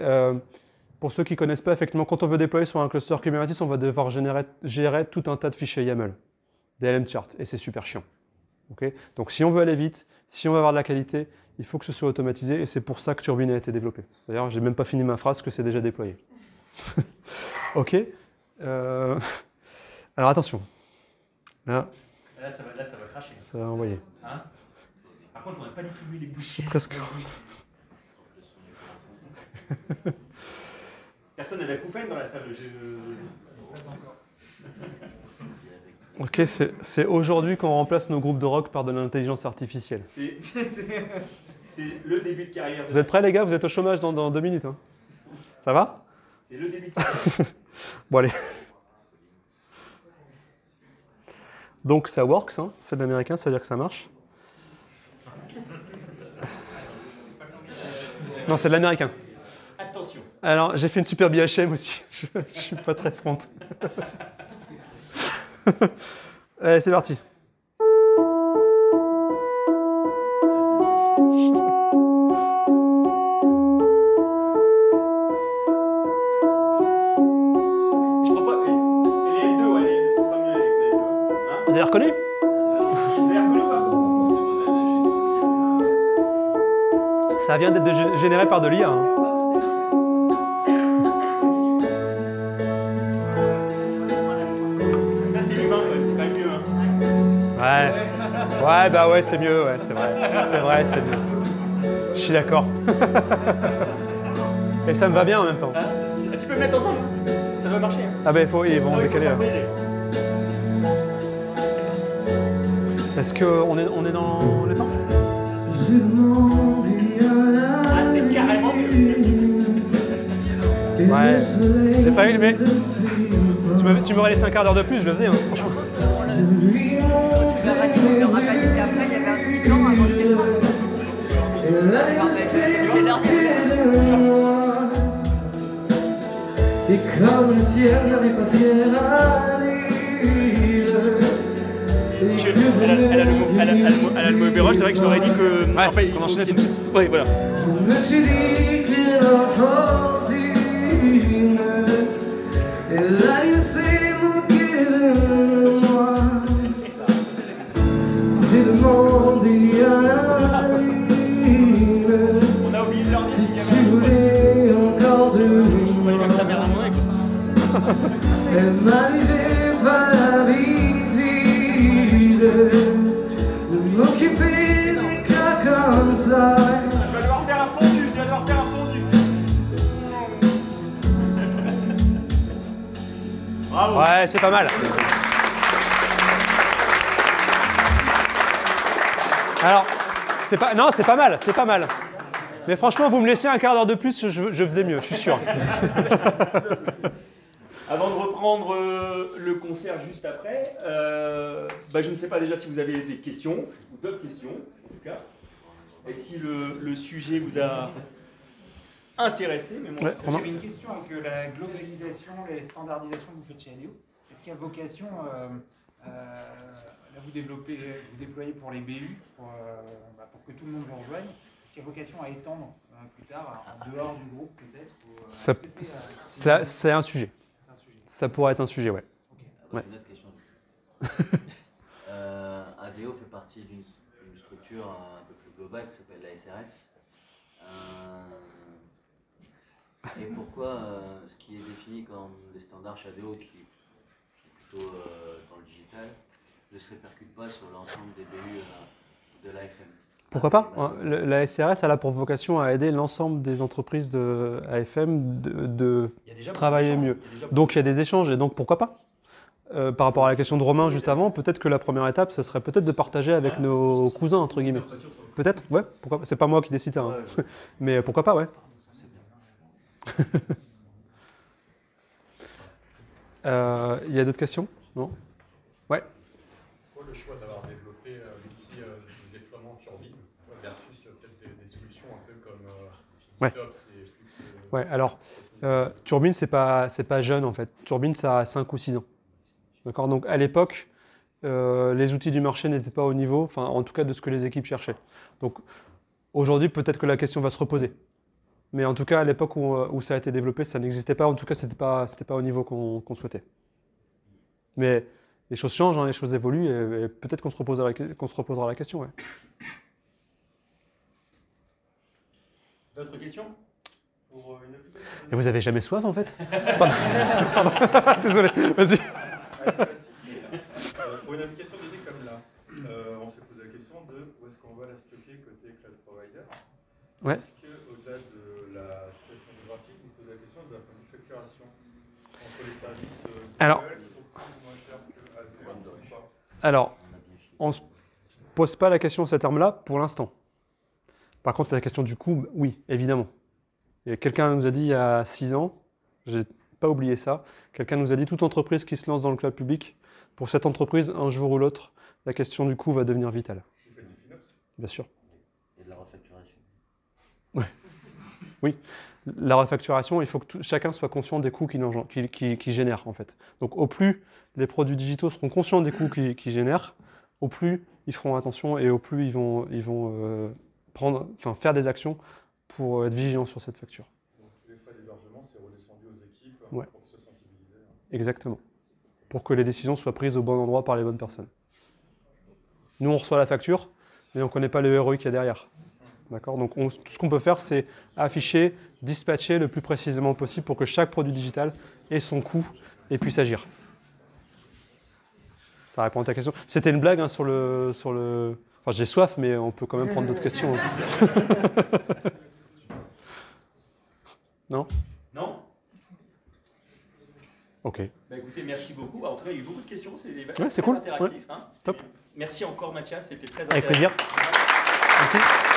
Pour ceux qui connaissent pas, effectivement, quand on veut déployer sur un cluster Kubernetes, on va devoir gérer tout un tas de fichiers YAML, des LM charts, et c'est super chiant. Okay, donc si on veut aller vite, si on veut avoir de la qualité, il faut que ce soit automatisé, et c'est pour ça que Turbine a été développé. D'ailleurs, j'ai même pas fini ma phrase que c'est déjà déployé. Ok. Alors attention. Là, ça va cracher. Ça va envoyer. Hein, par contre, on n'a pas distribué les bouches. Presque. Personne n'a d'acouphènes dans la salle de jeu. Ok, c'est aujourd'hui qu'on remplace nos groupes de rock par de l'intelligence artificielle. C'est le début de carrière. Vous êtes prêts les gars? Vous êtes au chômage dans 2 minutes. Hein. Ça va? C'est le début de carrière. Bon allez. Donc ça works, hein. C'est de l'américain, ça veut dire que ça marche. Non, c'est de l'américain. Attention. Alors, j'ai fait une super BHM aussi. Je suis pas très front. Allez, c'est parti. Je crois pas. Et les L2, ouais, les L2, ça sera mieux avec les L2. Hein? Vous avez reconnu? Vous avez reconnu ou pas? Ça vient d'être généré par de l'IA. Hein. Ça, c'est l'humain, ouais, c'est quand même mieux. Hein. Ouais. Ouais, bah ouais, c'est mieux, ouais, c'est vrai. C'est vrai, c'est mieux. Je suis d'accord. Et ça me va bien en même temps. Ah, tu peux me mettre ensemble? Ça doit marcher. Hein. Ah bah ils vont décaler là. Est-ce qu'on est dans le temps? Ah, c'est carrément mieux. Ouais. J'ai pas eu, mais tu m'aurais laissé un quart d'heure de plus, je le faisais, hein, franchement. Tu leur as dit après, il y avait un petit temps avant de les prendre. Et comme le ciel n'avait pas fier à l'île. Elle a le mauvais rôle, c'est vrai que je m'aurais dit que. Ouais, en fait, qu'on enchaînait tout de suite. Oui, voilà. Je me suis dit que l'enfance elle a laissé moquer de moi. J'ai demandé à l'île On a oublié de leur dire si tu voulais encore de moi. sa mère à mon ex. Elle m'a dit j'ai pas l'habitude de m'occuper des cas comme ça. Tu vas devoir faire un fondu, tu vas devoir faire un fondu. Bravo. Ouais, c'est pas mal. Alors, c'est pas, non, c'est pas mal, c'est pas mal. Mais franchement, vous me laissiez un quart d'heure de plus, je faisais mieux, je suis sûr. Avant de reprendre le concert juste après, bah, je ne sais pas déjà si vous avez des questions, ou d'autres questions, en tout cas. Et si le sujet vous a intéressé. Mais bon, Ouais, Romain. J'avais une question avec la globalisation, les standardisations que vous faites chez ADO. Est-ce qu'il y a vocation, là vous déployez pour les BU, pour que tout le monde vous rejoigne, est-ce qu'il y a vocation à étendre plus tard, en dehors du groupe peut-être C'est un sujet. Ça pourrait être un sujet, ouais. Ouais. Une autre question. ADO fait partie d'une structure un peu plus globale qui s'appelle la SRS. Et pourquoi ce qui est défini comme des standards chez ADO, qui sont plutôt dans le digital, ne se répercute pas sur l'ensemble des BU de l'AFM? Pourquoi pas? La SRS elle a pour vocation à aider l'ensemble des entreprises de AFM de travailler mieux. Donc il y a des échanges et donc pourquoi pas? Par rapport à la question de Romain juste avant, peut-être que la première étape, ce serait peut-être de partager avec nos cousins, entre guillemets. Peut-être, ouais, pourquoi pas? C'est pas moi qui décide ça, hein. Mais pourquoi pas, ouais. Il y a d'autres questions? Non? Ouais. Pourquoi le choix d'avoir développé l'outil de déploiement Turbine versus peut-être des solutions un peu comme GitOps et Flux? Ouais, alors, Turbine, c'est pas jeune en fait. Turbine, ça a 5 ou 6 ans. D'accord? Donc à l'époque, les outils du marché n'étaient pas au niveau, enfin en tout cas de ce que les équipes cherchaient. Donc aujourd'hui, peut-être que la question va se reposer. Mais en tout cas, à l'époque où ça a été développé, ça n'existait pas. En tout cas, c'était pas au niveau qu'on souhaitait. Mais les choses changent, hein, les choses évoluent, et peut-être qu'on se reposera la question. Ouais. D'autres questions? Et vous avez jamais soif en fait? Pardon. Désolé, vas-y. Pour une application donnée comme là, on s'est posé la question de où est-ce qu'on va la stocker côté cloud provider. Ouais. Est-ce qu'au-delà de la situation géographique, vous posez la question de la point de vue facturation entre les services Alors, qui sont plus ou moins chers que Azure ou pas? Alors, on ne se pose pas la question de ce terme-là pour l'instant. Par contre, la question du coût, oui, évidemment. Quelqu'un nous a dit il y a 6 ans, je n'ai pas oublié ça, quelqu'un nous a dit toute entreprise qui se lance dans le cloud public, pour cette entreprise, un jour ou l'autre, la question du coût va devenir vitale. Vous faites du FinOps? Bien sûr. Et de la refacturation. Ouais. Oui. La refacturation, il faut que chacun soit conscient des coûts qu'il génère, en fait. Donc, au plus les produits digitaux seront conscients des coûts qu'ils génèrent, au plus ils feront attention et au plus ils vont faire des actions pour être vigilants sur cette facture. Donc, tous les frais d'hébergement, c'est redescendu aux équipes Ouais. pour se sensibiliser. Exactement. Pour que les décisions soient prises au bon endroit par les bonnes personnes. Nous, on reçoit la facture, mais on ne connaît pas le ROI qu'il y a derrière. D'accord ? Donc, tout ce qu'on peut faire, c'est afficher, dispatcher le plus précisément possible pour que chaque produit digital ait son coût et puisse agir. Ça répond à ta question. C'était une blague hein, sur le... Enfin, j'ai soif, mais on peut quand même prendre d'autres questions. Non ? Non ? Ok. Bah écoutez, merci beaucoup. En tout cas, il y a eu beaucoup de questions. C'est Ouais, c'est cool. interactif. Ouais. Hein. Top. Merci encore, Mathias. C'était très Avec intéressant. plaisir. Merci.